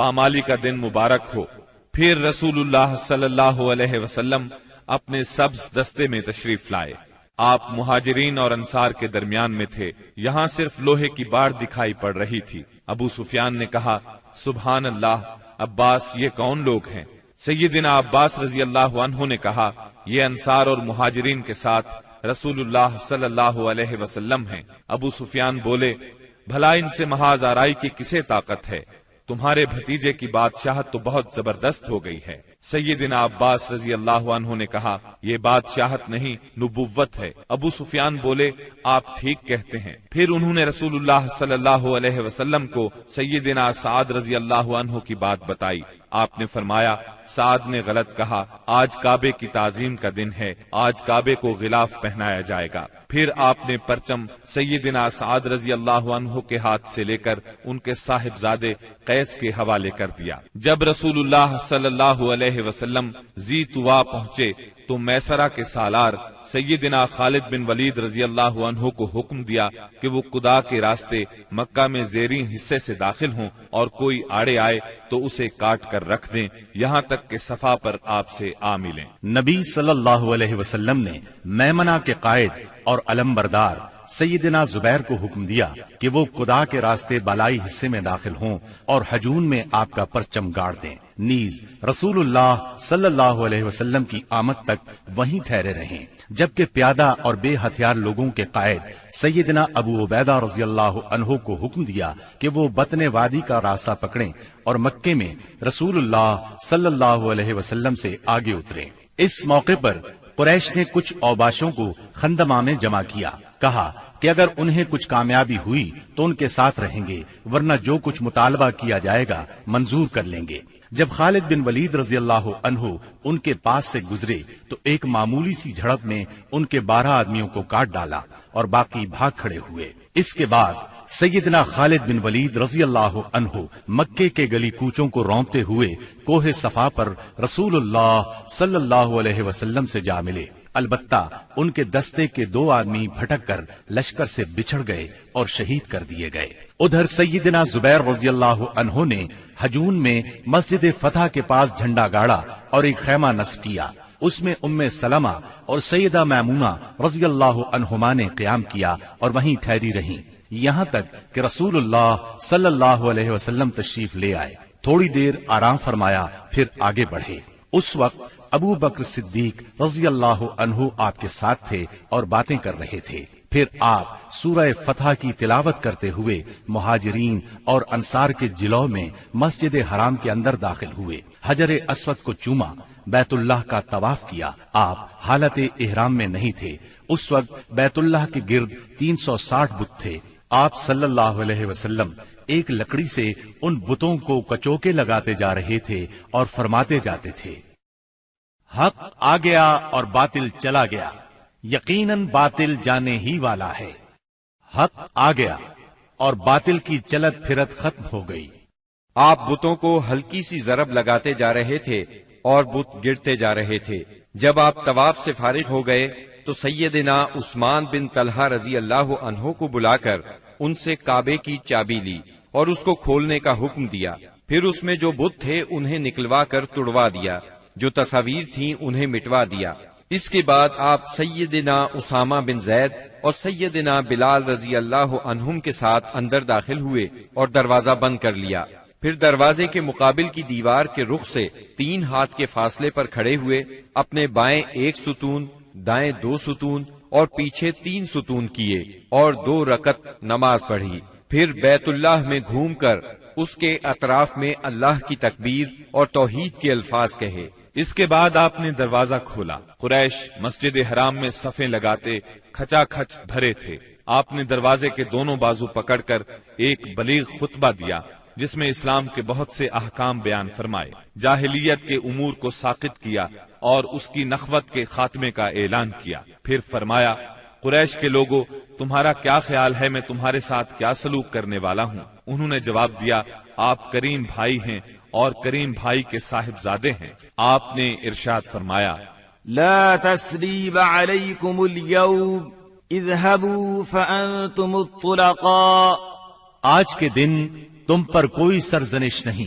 پامالی کا دن مبارک ہو۔ پھر رسول اللہ صلی اللہ علیہ وسلم اپنے سبز دستے میں تشریف لائے۔ آپ مہاجرین اور انصار کے درمیان میں تھے، یہاں صرف لوہے کی باڑ دکھائی پڑ رہی تھی۔ ابو سفیان نے کہا، سبحان اللہ، عباس یہ کون لوگ ہیں؟ سیدنا عباس رضی اللہ عنہ نے کہا، یہ انصار اور مہاجرین کے ساتھ رسول اللہ صلی اللہ علیہ وسلم ہیں۔ ابو سفیان بولے، بھلا ان سے محاذ آرائی کی کسے طاقت ہے؟ تمہارے بھتیجے کی بادشاہت تو بہت زبردست ہو گئی ہے۔ سیدنا عباس رضی اللہ عنہ نے کہا، یہ بادشاہت نہیں، نبوت ہے۔ ابو سفیان بولے، آپ ٹھیک کہتے ہیں۔ پھر انہوں نے رسول اللہ صلی اللہ علیہ وسلم کو سیدنا سعد رضی اللہ عنہ کی بات بتائی۔ آپ نے فرمایا، سعد نے غلط کہا، آج کعبے کی تعظیم کا دن ہے، آج کعبے کو غلاف پہنایا جائے گا۔ پھر آپ نے پرچم سیدنا سعد رضی اللہ عنہ کے ہاتھ سے لے کر ان کے صاحبزادے قیس کے حوالے کر دیا۔ جب رسول اللہ صلی اللہ علیہ وسلم ذی طوا پہنچے تو میسرہ کے سالار سیدنا خالد بن ولید رضی اللہ عنہ کو حکم دیا کہ وہ قدا کے راستے مکہ میں زیریں حصے سے داخل ہوں اور کوئی آڑے آئے تو اسے کاٹ کر رکھ دیں، یہاں تک کہ صفا پر آپ سے آ ملیں۔ نبی صلی اللہ علیہ وسلم نے میمنہ کے قائد اور علمبردار سیدنا زبیر کو حکم دیا کہ وہ قدا کے راستے بالائی حصے میں داخل ہوں اور حجون میں آپ کا پرچم گاڑ دیں، نیز رسول اللہ صلی اللہ علیہ وسلم کی آمد تک وہیں ٹھہرے رہیں، جبکہ پیادہ اور بے ہتھیار لوگوں کے قائد سیدنا ابو عبیدہ رضی اللہ عنہ کو حکم دیا کہ وہ بطن وادی کا راستہ پکڑیں اور مکے میں رسول اللہ صلی اللہ علیہ وسلم سے آگے اتریں۔ اس موقع پر قریش نے کچھ اوباشوں کو خندمہ میں جمع کیا، کہا کہ اگر انہیں کچھ کامیابی ہوئی تو ان کے ساتھ رہیں گے، ورنہ جو کچھ مطالبہ کیا جائے گا منظور کر لیں گے۔ جب خالد بن ولید رضی اللہ عنہ ان کے پاس سے گزرے تو ایک معمولی سی جھڑپ میں ان کے 12 آدمیوں کو کاٹ ڈالا اور باقی بھاگ کھڑے ہوئے۔ اس کے بعد سیدنا خالد بن ولید رضی اللہ عنہ مکے کے گلی کوچوں کو رونتے ہوئے کوہ صفا پر رسول اللہ صلی اللہ علیہ وسلم سے جا ملے، البتہ ان کے دستے کے 2 آدمی بھٹک کر لشکر سے بچھڑ گئے اور شہید کر دیے گئے۔ ادھر سیدنا زبیر رضی اللہ عنہ نے حجون میں مسجد فتح کے پاس جھنڈا گاڑا اور ایک خیمہ نصب کیا، اس میں ام سلمہ اور سیدہ میمونہ رضی اللہ عنہما نے قیام کیا اور وہیں ٹھہری رہیں، یہاں تک کہ رسول اللہ صلی اللہ علیہ وسلم تشریف لے آئے، تھوڑی دیر آرام فرمایا، پھر آگے بڑھے۔ اس وقت ابو بکر صدیق رضی اللہ عنہ آپ کے ساتھ تھے اور باتیں کر رہے تھے۔ پھر آپ سورہ فتح کی تلاوت کرتے ہوئے مہاجرین اور انصار کے جلو میں مسجد حرام کے اندر داخل ہوئے، حجر اسود کو چوما، بیت اللہ کا طواف کیا۔ آپ حالت احرام میں نہیں تھے، اس وقت بیت اللہ کے گرد 360 بت تھے۔ آپ صلی اللہ علیہ وسلم ایک لکڑی سے ان بتوں کو کچوکے لگاتے جا رہے تھے اور فرماتے جاتے تھے، حق آ گیا اور باطل چلا گیا، یقیناً باطل جانے ہی والا ہے۔ حق آ گیا اور باطل کی چلت پھرت ختم ہو گئی۔ آپ بتوں کو ہلکی سی ضرب لگاتے جا رہے تھے اور بت گرتے جا رہے تھے۔ جب آپ طواف سے فارغ ہو گئے تو سیدنا عثمان بن طلحہ رضی اللہ عنہ کو بلا کر ان سے کعبے کی چابی لی اور اس کو کھولنے کا حکم دیا۔ پھر اس میں جو بت تھے انہیں نکلوا کر توڑوا دیا، جو تصاویر تھیں انہیں مٹوا دیا۔ اس کے بعد آپ سیدنا اسامہ بن زید اور سیدنا بلال رضی اللہ عنہم کے ساتھ اندر داخل ہوئے اور دروازہ بند کر لیا۔ پھر دروازے کے مقابل کی دیوار کے رخ سے 3 ہاتھ کے فاصلے پر کھڑے ہوئے اپنے بائیں 1 ستون، دائیں 2 ستون اور پیچھے 3 ستون کیے اور 2 رکعت نماز پڑھی۔ پھر بیت اللہ میں گھوم کر اس کے اطراف میں اللہ کی تکبیر اور توحید کے الفاظ کہے۔ اس کے بعد آپ نے دروازہ کھولا۔ قریش مسجد حرام میں صفیں لگاتے کھچا کھچ بھرے تھے۔ آپ نے دروازے کے دونوں بازو پکڑ کر ایک بلیغ خطبہ دیا جس میں اسلام کے بہت سے احکام بیان فرمائے، جاہلیت کے امور کو ساقط کیا اور اس کی نخوت کے خاتمے کا اعلان کیا۔ پھر فرمایا، قریش کے لوگوں، تمہارا کیا خیال ہے میں تمہارے ساتھ کیا سلوک کرنے والا ہوں؟ انہوں نے جواب دیا، آپ کریم بھائی ہیں اور کریم بھائی کے صاحبزادے ہیں۔ آپ نے ارشاد فرمایا، لا تثریب علیکم اليوم اذهبوا فانتم الطلقاء، آج کے دن تم پر کوئی سرزنش نہیں،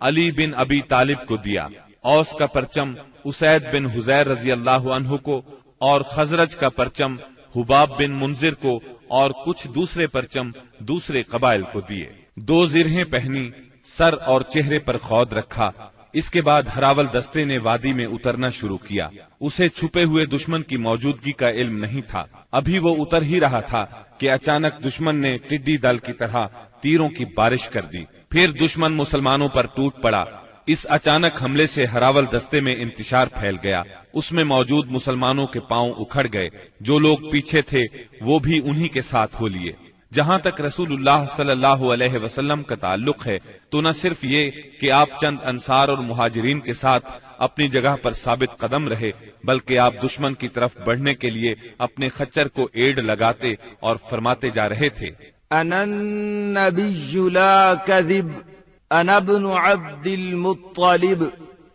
علی بن ابی طالب کو دیا، اوس کا پرچم اسید بن حزیر رضی اللہ عنہ کو، اور خزرج کا پرچم حباب بن منذر کو، اور کچھ دوسرے پرچم دوسرے قبائل کو دیے۔ 2 زرہیں پہنی، سر اور چہرے پر خود رکھا۔ اس کے بعد ہراول دستے نے وادی میں اترنا شروع کیا۔ اسے چھپے ہوئے دشمن کی موجودگی کا علم نہیں تھا، ابھی وہ اتر ہی رہا تھا کہ اچانک دشمن نے ٹڈی دل کی طرح تیروں کی بارش کر دی۔ پھر دشمن مسلمانوں پر ٹوٹ پڑا۔ اس اچانک حملے سے ہراول دستے میں انتشار پھیل گیا، اس میں موجود مسلمانوں کے پاؤں اکھڑ گئے، جو لوگ پیچھے تھے وہ بھی انہی کے ساتھ ہو لیے۔ جہاں تک رسول اللہ صلی اللہ علیہ وسلم کا تعلق ہے تو نہ صرف یہ کہ آپ چند انصار اور مہاجرین کے ساتھ اپنی جگہ پر ثابت قدم رہے، بلکہ آپ دشمن کی طرف بڑھنے کے لیے اپنے خچر کو ایڑ لگاتے اور فرماتے جا رہے تھے، انا النبی لا کذب انا ابن عبد المطلب،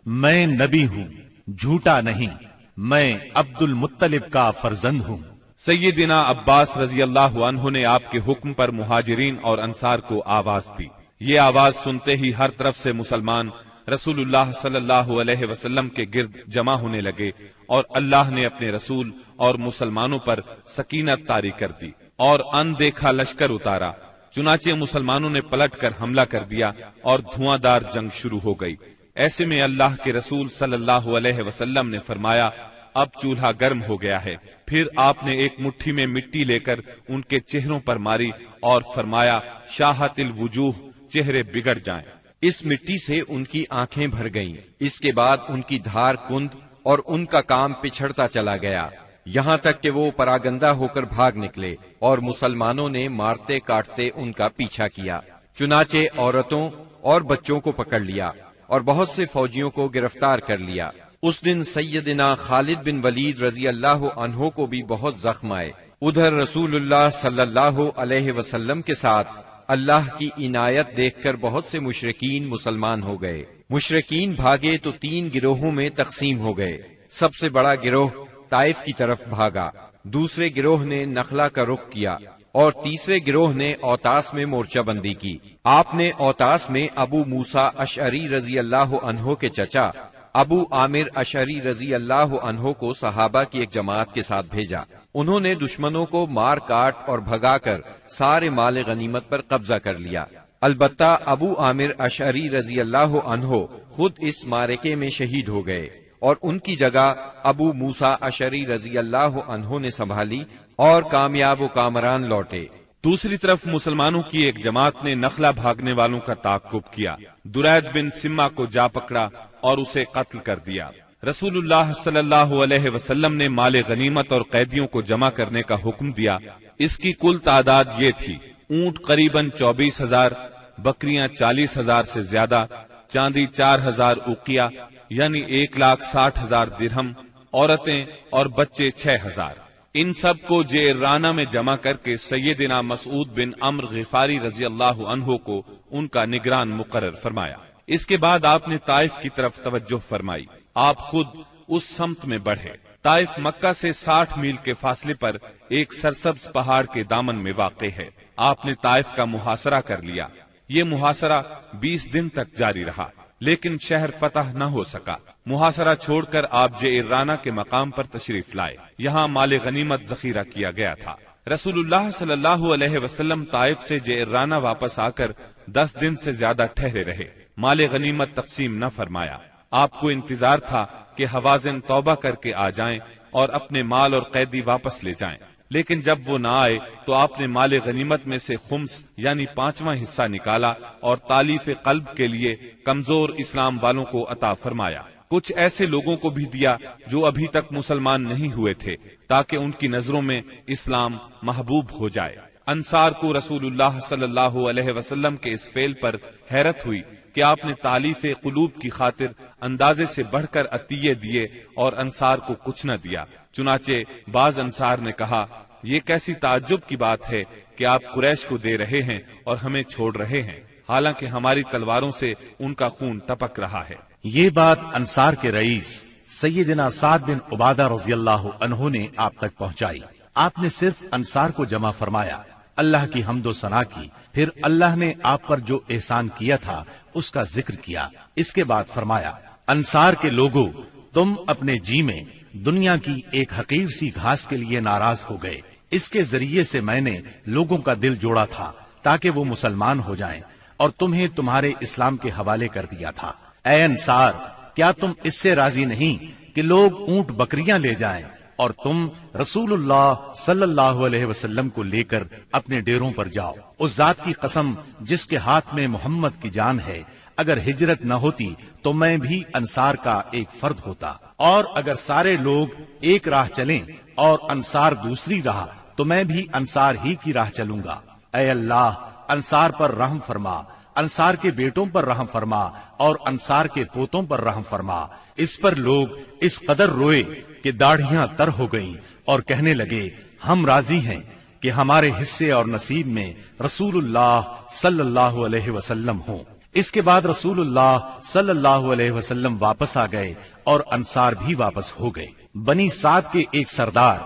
میں نبی ہوں، جھوٹا نہیں، میں عبد المطلب کا فرزند ہوں۔ سیدنا عباس رضی اللہ عنہ نے آپ کے حکم پر مہاجرین اور انصار کو آواز دی۔ یہ آواز سنتے ہی ہر طرف سے مسلمان رسول اللہ صلی اللہ علیہ وسلم کے گرد جمع ہونے لگے، اور اللہ نے اپنے رسول اور مسلمانوں پر سکینت طاری کر دی اور اندیکھا لشکر اتارا۔ چنانچہ مسلمانوں نے پلٹ کر حملہ کر دیا اور دھواں دار جنگ شروع ہو گئی۔ ایسے میں اللہ کے رسول صلی اللہ علیہ وسلم نے فرمایا، اب چولہا گرم ہو گیا ہے۔ پھر آپ نے ایک مٹھی میں مٹی لے کر ان کے چہروں پر ماری اور فرمایا، شاہت الوجوہ، چہرے بگڑ جائیں۔ اس مٹی سے ان کی آنکھیں بھر گئیں۔ اس کے بعد ان کی دھار کند اور ان کا کام پچھڑتا چلا گیا، یہاں تک کہ وہ پراگندہ ہو کر بھاگ نکلے، اور مسلمانوں نے مارتے کاٹتے ان کا پیچھا کیا۔ چنانچہ عورتوں اور بچوں کو پکڑ لیا اور بہت سے فوجیوں کو گرفتار کر لیا۔ اس دن سیدنا خالد بن ولید رضی اللہ عنہ کو بھی بہت زخم آئے۔ ادھر رسول اللہ صلی اللہ علیہ وسلم کے ساتھ اللہ کی عنایت دیکھ کر بہت سے مشرکین مسلمان ہو گئے۔ مشرکین بھاگے تو 3 گروہوں میں تقسیم ہو گئے۔ سب سے بڑا گروہ طائف کی طرف بھاگا، دوسرے گروہ نے نخلا کا رخ کیا، اور تیسرے گروہ نے اوتاس میں مورچہ بندی کی۔ آپ نے اوتاس میں ابو موسیٰ اشعری رضی اللہ عنہ کے چچا ابو عامر اشعری رضی اللہ عنہ کو صحابہ کی ایک جماعت کے ساتھ بھیجا۔ انہوں نے دشمنوں کو مار کاٹ اور بھگا کر سارے مال غنیمت پر قبضہ کر لیا۔ البتہ ابو عامر اشعری رضی اللہ عنہ خود اس معرکے میں شہید ہو گئے، اور ان کی جگہ ابو موسیٰ اشعری رضی اللہ عنہ نے سنبھالی اور کامیاب و کامران لوٹے۔ دوسری طرف مسلمانوں کی ایک جماعت نے نخلا بھاگنے والوں کا تعاقب کیا، درید بن سما کو جا پکڑا اور اسے قتل کر دیا۔ رسول اللہ صلی اللہ علیہ وسلم نے مال غنیمت اور قیدیوں کو جمع کرنے کا حکم دیا۔ اس کی کل تعداد یہ تھی، اونٹ قریباً 24,000، بکریاں 40,000 سے زیادہ، چاندی 4,000 اوقیہ یعنی 1,60,000 درہم، عورتیں اور بچے 6,000۔ ان سب کو جعرانہ میں جمع کر کے سیدنا مسعود بن عمرو غفاری رضی اللہ عنہ کو ان کا نگران مقرر فرمایا۔ اس کے بعد آپ نے طائف کی طرف توجہ فرمائی۔ آپ خود اس سمت میں بڑھے۔ طائف مکہ سے 60 میل کے فاصلے پر ایک سرسبز پہاڑ کے دامن میں واقع ہے۔ آپ نے طائف کا محاصرہ کر لیا۔ یہ محاصرہ 20 دن تک جاری رہا، لیکن شہر فتح نہ ہو سکا۔ محاصرہ چھوڑ کر آپ جعرانہ کے مقام پر تشریف لائے۔ یہاں مال غنیمت ذخیرہ کیا گیا تھا۔ رسول اللہ صلی اللہ علیہ وسلم طائف سے جعرانہ واپس آ کر 10 دن سے زیادہ ٹھہرے رہے۔ مال غنیمت تقسیم نہ فرمایا۔ آپ کو انتظار تھا کہ حوازن توبہ کر کے آ جائیں اور اپنے مال اور قیدی واپس لے جائیں، لیکن جب وہ نہ آئے تو آپ نے مال غنیمت میں سے خمس یعنی 5واں حصہ نکالا اور تالیف قلب کے لیے کمزور اسلام والوں کو عطا فرمایا۔ کچھ ایسے لوگوں کو بھی دیا جو ابھی تک مسلمان نہیں ہوئے تھے، تاکہ ان کی نظروں میں اسلام محبوب ہو جائے۔ انصار کو رسول اللہ صلی اللہ علیہ وسلم کے اس فعل پر حیرت ہوئی کہ آپ نے تالیف قلوب کی خاطر اندازے سے بڑھ کر عطیے دیے اور انصار کو کچھ نہ دیا۔ چنانچہ بعض انصار نے کہا، یہ کیسی تعجب کی بات ہے کہ آپ قریش کو دے رہے ہیں اور ہمیں چھوڑ رہے ہیں، حالانکہ ہماری تلواروں سے ان کا خون ٹپک رہا ہے۔ یہ بات انصار کے رئیس سیدنا سعد بن عبادہ رضی اللہ عنہ نے آپ تک پہنچائی۔ آپ نے صرف انصار کو جمع فرمایا، اللہ کی حمد و ثنا کی، پھر اللہ نے آپ پر جو احسان کیا تھا اس کا ذکر کیا۔ اس کے بعد فرمایا، انصار کے لوگوں، تم اپنے جی میں دنیا کی ایک حقیر سی گھاس کے لیے ناراض ہو گئے، اس کے ذریعے سے میں نے لوگوں کا دل جوڑا تھا تاکہ وہ مسلمان ہو جائیں، اور تمہیں تمہارے اسلام کے حوالے کر دیا تھا۔ اے انصار، کیا تم اس سے راضی نہیں کہ لوگ اونٹ بکریاں لے جائیں اور تم رسول اللہ صلی اللہ علیہ وسلم کو لے کر اپنے ڈیروں پر جاؤ؟ اس ذات کی قسم جس کے ہاتھ میں محمد کی جان ہے، اگر ہجرت نہ ہوتی تو میں بھی انصار کا ایک فرد ہوتا، اور اگر سارے لوگ ایک راہ چلیں اور انصار دوسری راہ تو میں بھی انصار ہی کی راہ چلوں گا۔ اے اللہ، انصار پر رحم فرما، انصار کے بیٹوں پر رحم فرما اور انصار کے پوتوں پر رحم فرما۔ اس پر لوگ اس قدر روئے کہ داڑھیاں تر ہو گئیں اور کہنے لگے، ہم راضی ہیں کہ ہمارے حصے اور نصیب میں رسول اللہ صلی اللہ علیہ وسلم ہوں۔ اس کے بعد رسول اللہ صلی اللہ علیہ وسلم واپس آ گئے اور انصار بھی واپس ہو گئے۔ بنی سعد کے ایک سردار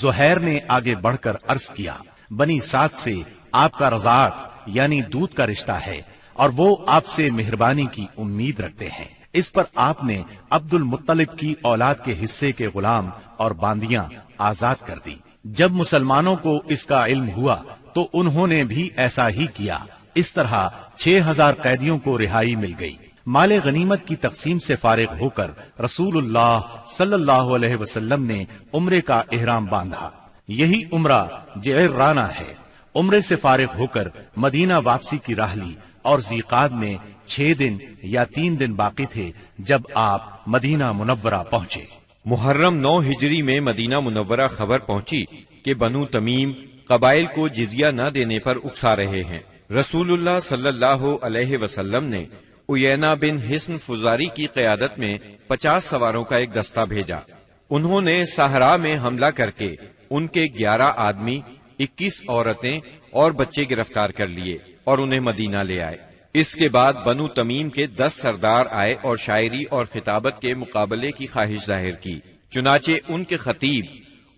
زہیر نے آگے بڑھ کر عرض کیا، بنی سعد سے آپ کا رضاعت یعنی دودھ کا رشتہ ہے اور وہ آپ سے مہربانی کی امید رکھتے ہیں۔ اس پر آپ نے عبد المطلب کی اولاد کے حصے کے غلام اور باندیاں آزاد کر دی۔ جب مسلمانوں کو اس کا علم ہوا تو انہوں نے بھی ایسا ہی کیا۔ اس طرح 6000 قیدیوں کو رہائی مل گئی۔ مال غنیمت کی تقسیم سے فارغ ہو کر رسول اللہ صلی اللہ علیہ وسلم نے عمرے کا احرام باندھا۔ یہی عمرہ جعرانہ ہے۔ عمرے سے فارغ ہو کر مدینہ واپسی کی راہ لی اور ذیقعد میں 6 دن یا 3 دن باقی تھے جب آپ مدینہ منورہ پہنچے۔ محرم 9 ہجری میں مدینہ منورہ خبر پہنچی کہ بنو تمیم قبائل کو جزیہ نہ دینے پر اکسا رہے ہیں۔ رسول اللہ صلی اللہ علیہ وسلم نے عیینہ بن حصن فزاری کی قیادت میں 50 سواروں کا ایک دستہ بھیجا۔ انہوں نے صحرا میں حملہ کر کے ان کے 11 آدمی، 21 عورتیں اور بچے گرفتار کر لیے اور انہیں مدینہ لے آئے۔ اس کے بعد بنو تمیم کے 10 سردار آئے اور شاعری اور خطابت کے مقابلے کی خواہش ظاہر کی۔ چنانچہ ان کے خطیب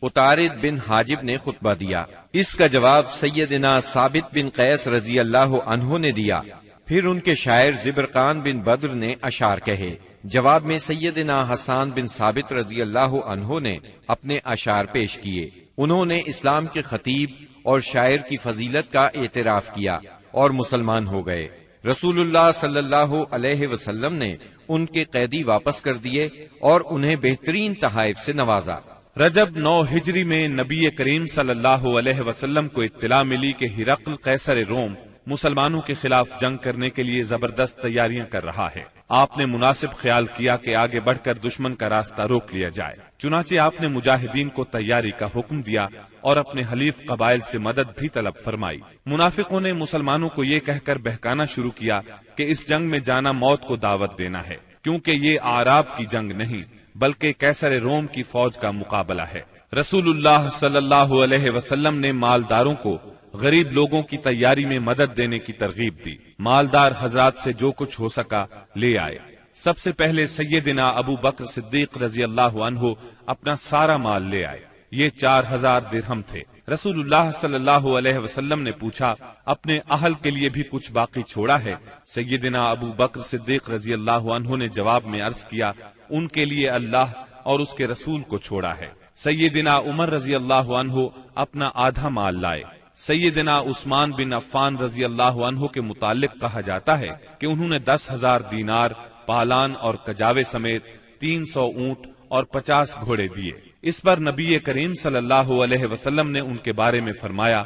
اتارد بن حاجب نے خطبہ دیا۔ اس کا جواب سیدنا ثابت بن قیس رضی اللہ عنہ نے دیا۔ پھر ان کے شاعر زبرقان بن بدر نے اشعار کہے۔ جواب میں سیدنا حسان بن ثابت رضی اللہ عنہ نے اپنے اشعار پیش کیے۔ انہوں نے اسلام کے خطیب اور شاعر کی فضیلت کا اعتراف کیا اور مسلمان ہو گئے۔ رسول اللہ صلی اللہ علیہ وسلم نے ان کے قیدی واپس کر دیے اور انہیں بہترین تحائف سے نوازا۔ رجب 9 ہجری میں نبی کریم صلی اللہ علیہ وسلم کو اطلاع ملی کہ ہرقل قیصر روم مسلمانوں کے خلاف جنگ کرنے کے لیے زبردست تیاریاں کر رہا ہے۔ آپ نے مناسب خیال کیا کہ آگے بڑھ کر دشمن کا راستہ روک لیا جائے۔ چنانچہ آپ نے مجاہدین کو تیاری کا حکم دیا اور اپنے حلیف قبائل سے مدد بھی طلب فرمائی۔ منافقوں نے مسلمانوں کو یہ کہہ کر بہکانا شروع کیا کہ اس جنگ میں جانا موت کو دعوت دینا ہے، کیونکہ یہ اعراب کی جنگ نہیں بلکہ قیصر روم کی فوج کا مقابلہ ہے۔ رسول اللہ صلی اللہ علیہ وسلم نے مالداروں کو غریب لوگوں کی تیاری میں مدد دینے کی ترغیب دی۔ مالدار حضرات سے جو کچھ ہو سکا لے آئے۔ سب سے پہلے سیدنا ابو بکر صدیق رضی اللہ عنہ اپنا سارا مال لے آئے۔ یہ 4000 درہم تھے۔ رسول اللہ صلی اللہ علیہ وسلم نے پوچھا، اپنے اہل کے لیے بھی کچھ باقی چھوڑا ہے؟ سیدنا ابو بکر صدیق رضی اللہ عنہ نے جواب میں عرض کیا، ان کے لیے اللہ اور اس کے رسول کو چھوڑا ہے۔ سیدنا عمر رضی اللہ عنہ اپنا آدھا مال لائے۔ سیدنا عثمان بن عفان رضی اللہ عنہ کے متعلق کہا جاتا ہے کہ انہوں نے 10,000 دینار، پالان اور کجاوے سمیت 300 اونٹ اور 50 گھوڑے دیے۔ اس پر نبی کریم صلی اللہ علیہ وسلم نے ان کے بارے میں فرمایا،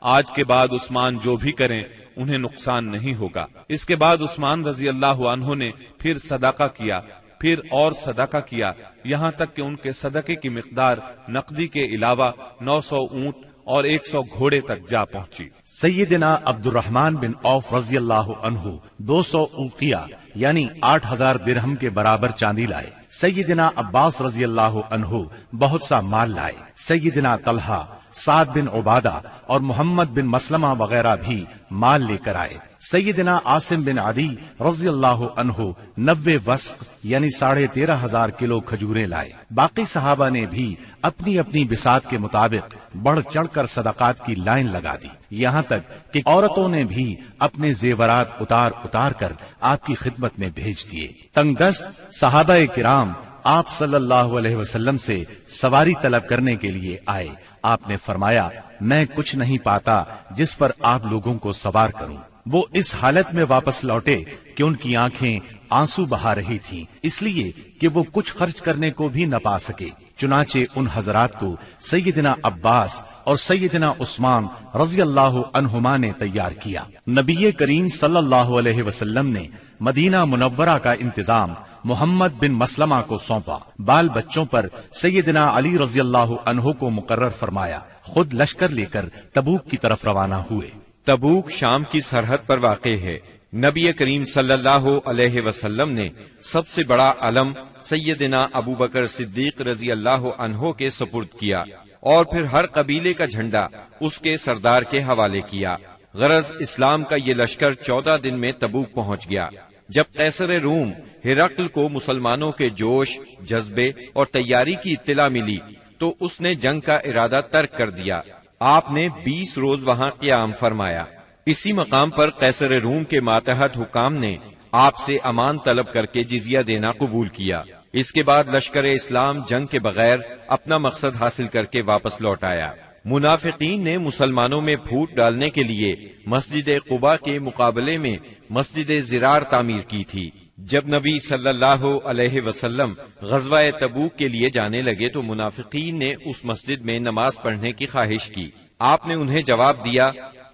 آج کے بعد عثمان جو بھی کریں انہیں نقصان نہیں ہوگا۔ اس کے بعد عثمان رضی اللہ عنہ نے پھر صدقہ کیا، پھر اور صدقہ کیا، یہاں تک کہ ان کے صدقے کی مقدار نقدی کے علاوہ 900 اونٹ اور 100 گھوڑے تک جا پہنچی۔ سیدنا عبد الرحمن بن عوف رضی اللہ عنہ 200 اوقیہ یعنی 8000 درہم کے برابر چاندی لائے۔ سیدنا عباس رضی اللہ عنہ بہت سا مال لائے۔ سیدنا طلحہ، سعد بن عبادہ اور محمد بن مسلمہ وغیرہ بھی مال لے کر آئے۔ سیدنا عاصم بن عدی رضی اللہ عنہ 90 وسق یعنی 13,500 کلو کھجوریں لائے۔ باقی صحابہ نے بھی اپنی اپنی بساط کے مطابق بڑھ چڑھ کر صدقات کی لائن لگا دی، یہاں تک کہ عورتوں نے بھی اپنے زیورات اتار اتار کر آپ کی خدمت میں بھیج دیے۔ تنگ دست صحابہ کرام آپ صلی اللہ علیہ وسلم سے سواری طلب کرنے کے لیے آئے۔ آپ نے فرمایا، میں کچھ نہیں پاتا جس پر آپ لوگوں کو سوار کروں۔ وہ اس حالت میں واپس لوٹے کہ ان کی آنکھیں آنسو بہا رہی تھیں، اس لیے کہ وہ کچھ خرچ کرنے کو بھی نہ پا سکے۔ چنانچہ ان حضرات کو سیدنا عباس اور سیدنا عثمان رضی اللہ عنہما نے تیار کیا۔ نبی کریم صلی اللہ علیہ وسلم نے مدینہ منورہ کا انتظام محمد بن مسلمہ کو سونپا۔ بال بچوں پر سیدنا علی رضی اللہ عنہ کو مقرر فرمایا، خود لشکر لے کر تبوک کی طرف روانہ ہوئے۔ تبوک شام کی سرحد پر واقع ہے۔ نبی کریم صلی اللہ علیہ وسلم نے سب سے بڑا علم سیدنا ابو بکر صدیق رضی اللہ عنہ کے سپرد کیا اور پھر ہر قبیلے کا جھنڈا اس کے سردار کے حوالے کیا۔ غرض اسلام کا یہ لشکر 14 دن میں تبوک پہنچ گیا۔ جب قیصر روم ہرقل کو مسلمانوں کے جوش، جذبے اور تیاری کی اطلاع ملی تو اس نے جنگ کا ارادہ ترک کر دیا۔ آپ نے 20 روز وہاں قیام فرمایا۔ اسی مقام پر قیصر روم کے ماتحت حکام نے آپ سے امان طلب کر کے جزیہ دینا قبول کیا۔ اس کے بعد لشکر اسلام جنگ کے بغیر اپنا مقصد حاصل کر کے واپس لوٹ آیا۔ منافقین نے مسلمانوں میں پھوٹ ڈالنے کے لیے مسجد قباء کے مقابلے میں مسجد زرار تعمیر کی تھی۔ جب نبی صلی اللہ علیہ وسلم غزوہ تبوک کے لیے جانے لگے تو منافقین نے اس مسجد میں نماز پڑھنے کی خواہش کی۔ آپ نے انہیں جواب دیا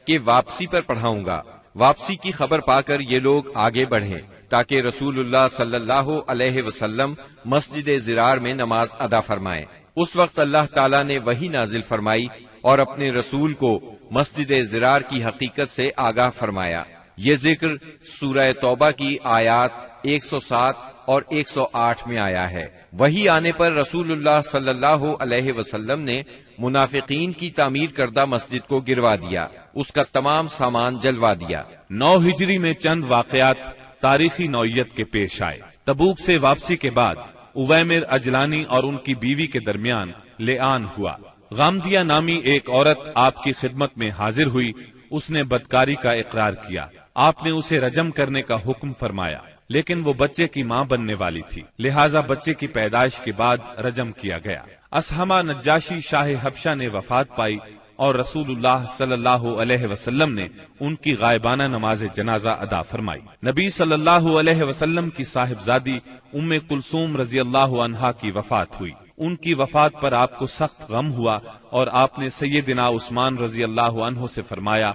کہ واپسی پر پڑھاؤں گا۔ واپسی کی خبر پا کر یہ لوگ آگے بڑھے تاکہ رسول اللہ صلی اللہ علیہ وسلم مسجد زرار میں نماز ادا فرمائیں۔ اس وقت اللہ تعالیٰ نے وحی نازل فرمائی اور اپنے رسول کو مسجد زرار کی حقیقت سے آگاہ فرمایا۔ یہ ذکر سورہ توبہ کی آیات 107 اور 108 میں آیا ہے۔ وحی آنے پر رسول اللہ صلی اللہ علیہ وسلم نے منافقین کی تعمیر کردہ مسجد کو گروا دیا، اس کا تمام سامان جلوا دیا۔ 9 ہجری میں چند واقعات تاریخی نوعیت کے پیش آئے۔ تبوک سے واپسی کے بعد اویمر اجلانی اور ان کی بیوی کے درمیان لعان ہوا۔ غامدیہ نامی ایک عورت آپ کی خدمت میں حاضر ہوئی، اس نے بدکاری کا اقرار کیا۔ آپ نے اسے رجم کرنے کا حکم فرمایا، لیکن وہ بچے کی ماں بننے والی تھی، لہٰذا بچے کی پیدائش کے بعد رجم کیا گیا۔ اسہمہ نجاشی شاہ حبشہ نے وفات پائی اور رسول اللہ صلی اللہ علیہ وسلم نے ان کی غائبانہ نماز جنازہ ادا فرمائی۔ نبی صلی اللہ علیہ وسلم کی صاحبزادی ام کلثوم رضی اللہ عنہا کی وفات ہوئی۔ ان کی وفات پر آپ کو سخت غم ہوا اور آپ نے سیدنا عثمان رضی اللہ عنہ سے فرمایا،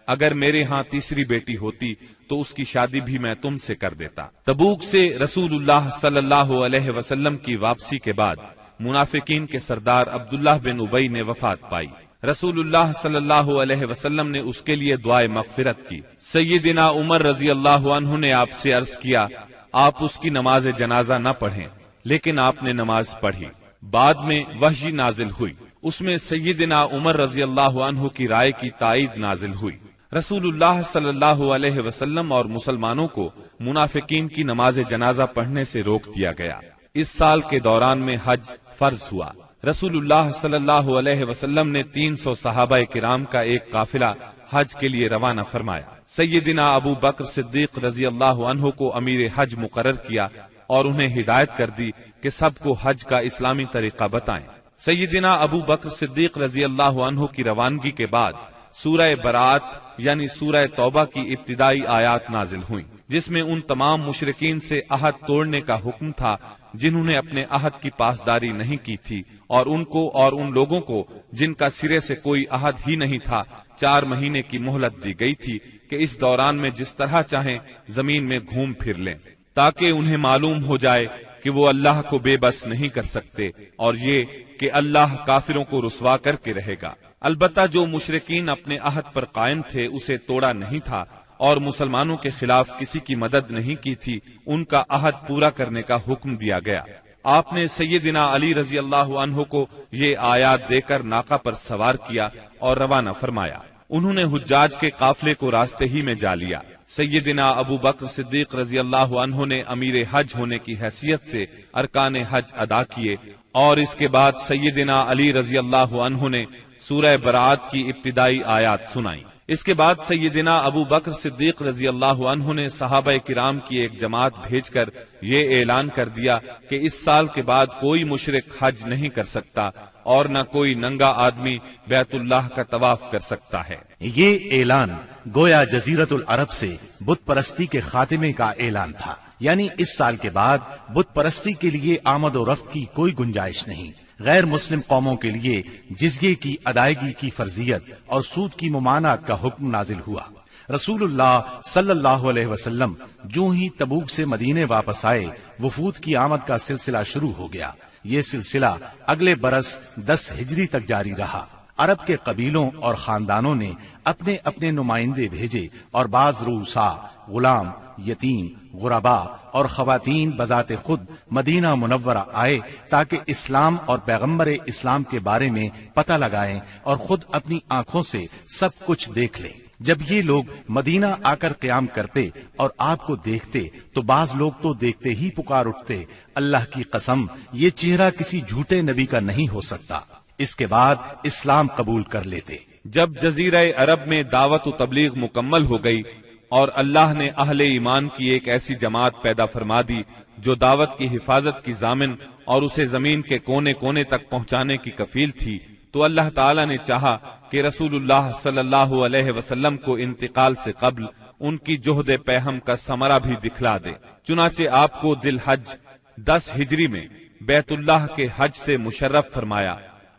اگر میرے ہاں تیسری بیٹی ہوتی تو اس کی شادی بھی میں تم سے کر دیتا۔ تبوک سے رسول اللہ صلی اللہ علیہ وسلم کی واپسی کے بعد منافقین کے سردار عبداللہ بن ابی نے وفات پائی۔ رسول اللہ صلی اللہ علیہ وسلم نے اس کے لیے دعائے مغفرت کی۔ سیدنا عمر رضی اللہ عنہ نے آپ سے عرض کیا، آپ اس کی نماز جنازہ نہ پڑھیں، لیکن آپ نے نماز پڑھی۔ بعد میں وحی نازل ہوئی، اس میں سیدنا عمر رضی اللہ عنہ کی رائے کی تائید نازل ہوئی۔ رسول اللہ صلی اللہ علیہ وسلم اور مسلمانوں کو منافقین کی نماز جنازہ پڑھنے سے روک دیا گیا۔ اس سال کے دوران میں حج فرض ہوا۔ رسول اللہ صلی اللہ علیہ وسلم نے 300 صحابہ کرام کا ایک قافلہ حج کے لیے روانہ فرمایا۔ سیدنا ابو بکر صدیق رضی اللہ عنہ کو امیر حج مقرر کیا اور انہیں ہدایت کر دی کہ سب کو حج کا اسلامی طریقہ بتائیں۔ سیدنا ابو بکر صدیق رضی اللہ عنہ کی روانگی کے بعد سورہ برات یعنی سورہ توبہ کی ابتدائی آیات نازل ہوئیں، جس میں ان تمام مشرکین سے عہد توڑنے کا حکم تھا جنہوں نے اپنے عہد کی پاسداری نہیں کی تھی، اور ان کو اور ان لوگوں کو جن کا سرے سے کوئی عہد ہی نہیں تھا 4 مہینے کی مہلت دی گئی تھی کہ اس دوران میں جس طرح چاہیں زمین میں گھوم پھر لیں، تاکہ انہیں معلوم ہو جائے کہ وہ اللہ کو بے بس نہیں کر سکتے، اور یہ کہ اللہ کافروں کو رسوا کر کے رہے گا۔ البتہ جو مشرکین اپنے عہد پر قائم تھے اسے توڑا نہیں تھا اور مسلمانوں کے خلاف کسی کی مدد نہیں کی تھی، ان کا عہد پورا کرنے کا حکم دیا گیا۔ آپ نے سیدنا علی رضی اللہ عنہ کو یہ آیات دے کر ناقہ پر سوار کیا اور روانہ فرمایا۔ انہوں نے حجاج کے قافلے کو راستے ہی میں جا لیا۔ سیدنا ابو بکر صدیق رضی اللہ عنہ نے امیر حج ہونے کی حیثیت سے ارکان حج ادا کیے، اور اس کے بعد سیدنا علی رضی اللہ عنہ نے سورہ برات کی ابتدائی آیات سنائی۔ اس کے بعد سیدنا ابو بکر صدیق رضی اللہ عنہ نے صحابہ کرام کی ایک جماعت بھیج کر یہ اعلان کر دیا کہ اس سال کے بعد کوئی مشرک حج نہیں کر سکتا اور نہ کوئی ننگا آدمی بیت اللہ کا طواف کر سکتا ہے۔ یہ اعلان گویا جزیرت العرب سے بت پرستی کے خاتمے کا اعلان تھا، یعنی اس سال کے بعد بت پرستی کے لیے آمد و رفت کی کوئی گنجائش نہیں۔ غیر مسلم قوموں کے لیے جزیے کی ادائیگی کی فرضیت اور سود کی ممانعت کا حکم نازل ہوا۔ رسول اللہ صلی اللہ علیہ وسلم جو ہی تبوک سے مدینے واپس آئے، وفود کی آمد کا سلسلہ شروع ہو گیا۔ یہ سلسلہ اگلے برس 10 ہجری تک جاری رہا۔ عرب کے قبیلوں اور خاندانوں نے اپنے اپنے نمائندے بھیجے اور بعض رؤسا، غلام، یتیم، غربا اور خواتین بذات خود مدینہ منورہ آئے تاکہ اسلام اور پیغمبر اسلام کے بارے میں پتہ لگائیں اور خود اپنی آنکھوں سے سب کچھ دیکھ لیں۔ جب یہ لوگ مدینہ آ کر قیام کرتے اور آپ کو دیکھتے تو بعض لوگ تو دیکھتے ہی پکار اٹھتے، اللہ کی قسم یہ چہرہ کسی جھوٹے نبی کا نہیں ہو سکتا۔ اس کے بعد اسلام قبول کر لیتے۔ جب جزیرہ عرب میں دعوت و تبلیغ مکمل ہو گئی اور اللہ نے اہل ایمان کی ایک ایسی جماعت پیدا فرما دی جو دعوت کی حفاظت کی ضامن اور اسے زمین کے کونے کونے تک پہنچانے کی کفیل تھی، تو اللہ تعالی نے چاہا کہ رسول اللہ صلی اللہ علیہ وسلم کو انتقال سے قبل ان کی جہد پیہم کا ثمرہ بھی دکھلا دے۔ چنانچہ آپ کو ذی الحج 10 ہجری میں بیت اللہ کے حج سے مشرف فرمایا۔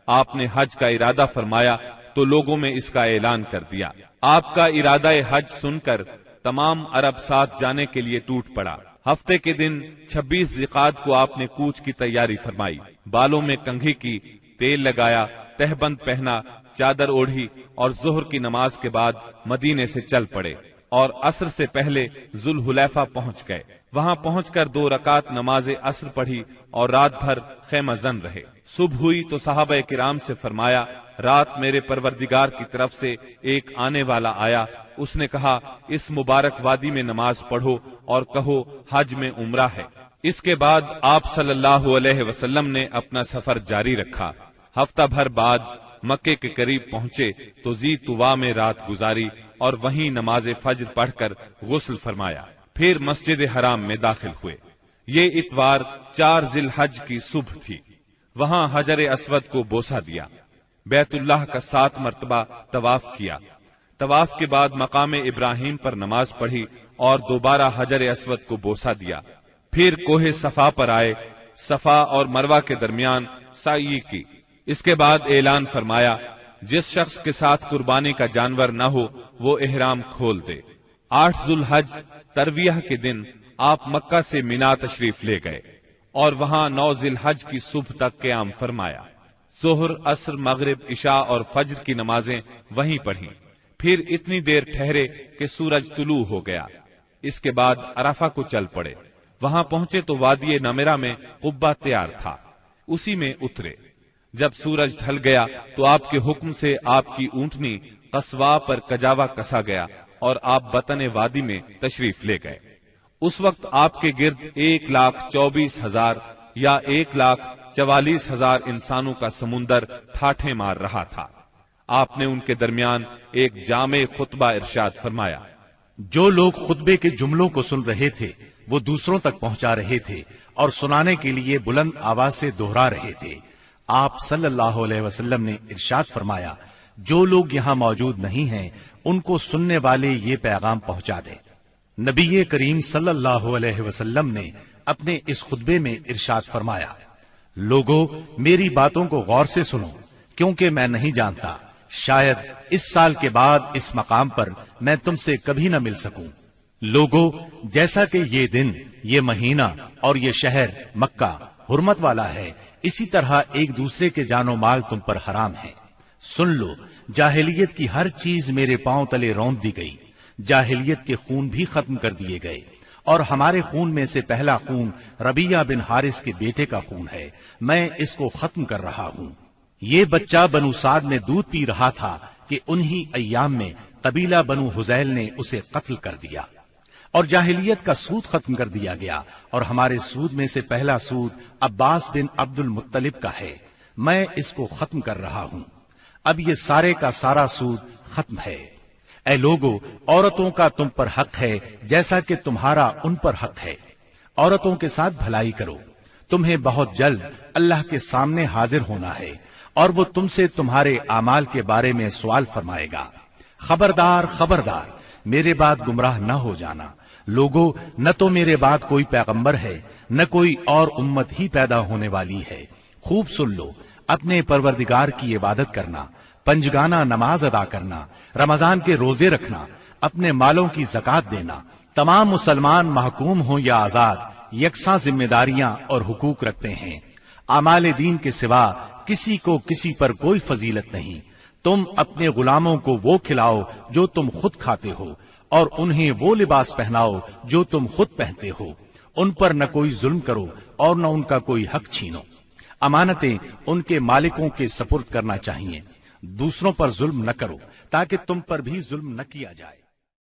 آپ نے حج کا ارادہ فرمایا تو لوگوں میں اس کا اعلان کر دیا۔ آپ کا ارادہ حج سن کر تمام عرب ساتھ جانے کے لیے ٹوٹ پڑا۔ ہفتے کے دن 26 ذیقعد کو آپ نے کوچ کی تیاری فرمائی، بالوں میں کنگھی کی، تیل لگایا، تہبند پہنا، چادر اوڑھی اور ظہر کی نماز کے بعد مدینے سے چل پڑے اور عصر سے پہلے ذوالحلیفہ پہنچ گئے۔ وہاں پہنچ کر 2 رکعت نماز عصر پڑھی اور رات بھر خیمہ زن رہے۔ صبح ہوئی تو صحابہ کرام سے فرمایا، رات میرے پروردگار کی طرف سے ایک آنے والا آیا، اس نے کہا اس مبارک وادی میں نماز پڑھو اور کہو حج میں عمرہ ہے۔ اس کے بعد آپ صلی اللہ علیہ وسلم نے اپنا سفر جاری رکھا۔ ہفتہ بھر بعد مکے کے قریب پہنچے تو ذی طوا میں رات گزاری اور وہیں نماز فجر پڑھ کر غسل فرمایا، پھر مسجد حرام میں داخل ہوئے۔ یہ اتوار 4 ذی الحج کی صبح تھی۔ وہاں حجر اسود کو بوسہ دیا، بیت اللہ کا 7 مرتبہ طواف کیا۔ طواف کے بعد مقام ابراہیم پر نماز پڑھی اور دوبارہ حجر اسود کو بوسہ دیا۔ پھر کوہ صفا پر آئے، صفا اور مروہ کے درمیان سعی کی۔ اس کے بعد اعلان فرمایا، جس شخص کے ساتھ قربانی کا جانور نہ ہو وہ احرام کھول دے۔ 8 ذی الحج ترویہ کے دن آپ مکہ سے مینا تشریف لے گئے اور وہاں 9 ذی الحج کی صبح تک قیام فرمایا۔ ظہر، عصر، مغرب، عشاء اور فجر کی نمازیں وہیں پڑھیں، پھر اتنی دیر ٹھہرے کہ سورج طلوع ہو گیا۔ اس کے بعد عرفہ کو چل پڑے۔ وہاں پہنچے تو وادی نمرہ میں قبہ تیار تھا، اسی میں اترے۔ جب سورج ڈھل گیا تو آپ کے حکم سے آپ کی اونٹنی قصوا پر کجاوا کسا گیا اور آپ بطن وادی میں تشریف لے گئے۔ اس وقت آپ کے گرد 1,24,000 یا 1,44,000 انسانوں کا سمندر ٹھاٹھیں مار رہا تھا۔ آپ نے ان کے درمیان ایک جامع خطبہ ارشاد فرمایا۔ جو لوگ خطبے کے جملوں کو سن رہے تھے وہ دوسروں تک پہنچا رہے تھے اور سنانے کے لیے بلند آواز سے دہرا رہے تھے۔ آپ صلی اللہ علیہ وسلم نے ارشاد فرمایا، جو لوگ یہاں موجود نہیں ہیں ان کو سننے والے یہ پیغام پہنچا دیں۔ نبی کریم صلی اللہ علیہ وسلم نے اپنے اس خطبے میں ارشاد فرمایا، لوگو میری باتوں کو غور سے سنو، کیونکہ میں نہیں جانتا، شاید اس سال کے بعد اس مقام پر میں تم سے کبھی نہ مل سکوں۔ لوگو جیسا کہ یہ دن، یہ مہینہ اور یہ شہر مکہ حرمت والا ہے، اسی طرح ایک دوسرے کے جان و مال تم پر حرام ہے۔ سن لو، جاہلیت کی ہر چیز میرے پاؤں تلے روند دی گئی، جاہلیت کے خون بھی ختم کر دیے گئے، اور ہمارے خون میں سے پہلا خون ربیعہ بن حارث کے بیٹے کا خون ہے، میں اس کو ختم کر رہا ہوں۔ یہ بچہ بنو سعد میں دودھ پی رہا تھا کہ انہی ایام میں قبیلہ بنو حذیل نے اسے قتل کر دیا۔ اور جاہلیت کا سود ختم کر دیا گیا، اور ہمارے سود میں سے پہلا سود عباس بن عبد المطلب کا ہے، میں اس کو ختم کر رہا ہوں، اب یہ سارے کا سارا سود ختم ہے۔ اے لوگو، عورتوں کا تم پر حق ہے جیسا کہ تمہارا ان پر حق ہے، عورتوں کے ساتھ بھلائی کرو، تمہیں بہت جلد اللہ کے سامنے حاضر ہونا ہے، اور وہ تم سے تمہارے اعمال کے بارے میں سوال فرمائے گا۔ خبردار خبردار، میرے بعد گمراہ نہ ہو جانا، لوگو، نہ تو میرے بعد کوئی پیغمبر ہے، نہ کوئی اور امت ہی پیدا ہونے والی ہے۔ خوب سن لو، اپنے پروردگار کی عبادت کرنا، پنجگانہ نماز ادا کرنا، رمضان کے روزے رکھنا، اپنے مالوں کی زکات دینا، تمام مسلمان محکوم ہوں یا آزاد یکساں ذمہ داریاں اور حقوق رکھتے ہیں۔ اعمال دین کے سوا کسی کو کسی پر کوئی فضیلت نہیں۔ تم اپنے غلاموں کو وہ کھلاؤ جو تم خود کھاتے ہو، اور انہیں وہ لباس پہناؤ جو تم خود پہنتے ہو، ان پر نہ کوئی ظلم کرو اور نہ ان کا کوئی حق چھینو۔ امانتیں ان کے مالکوں کے سپرد کرنا چاہیے، دوسروں پر ظلم نہ کرو تاکہ تم پر بھی ظلم نہ کیا جائے۔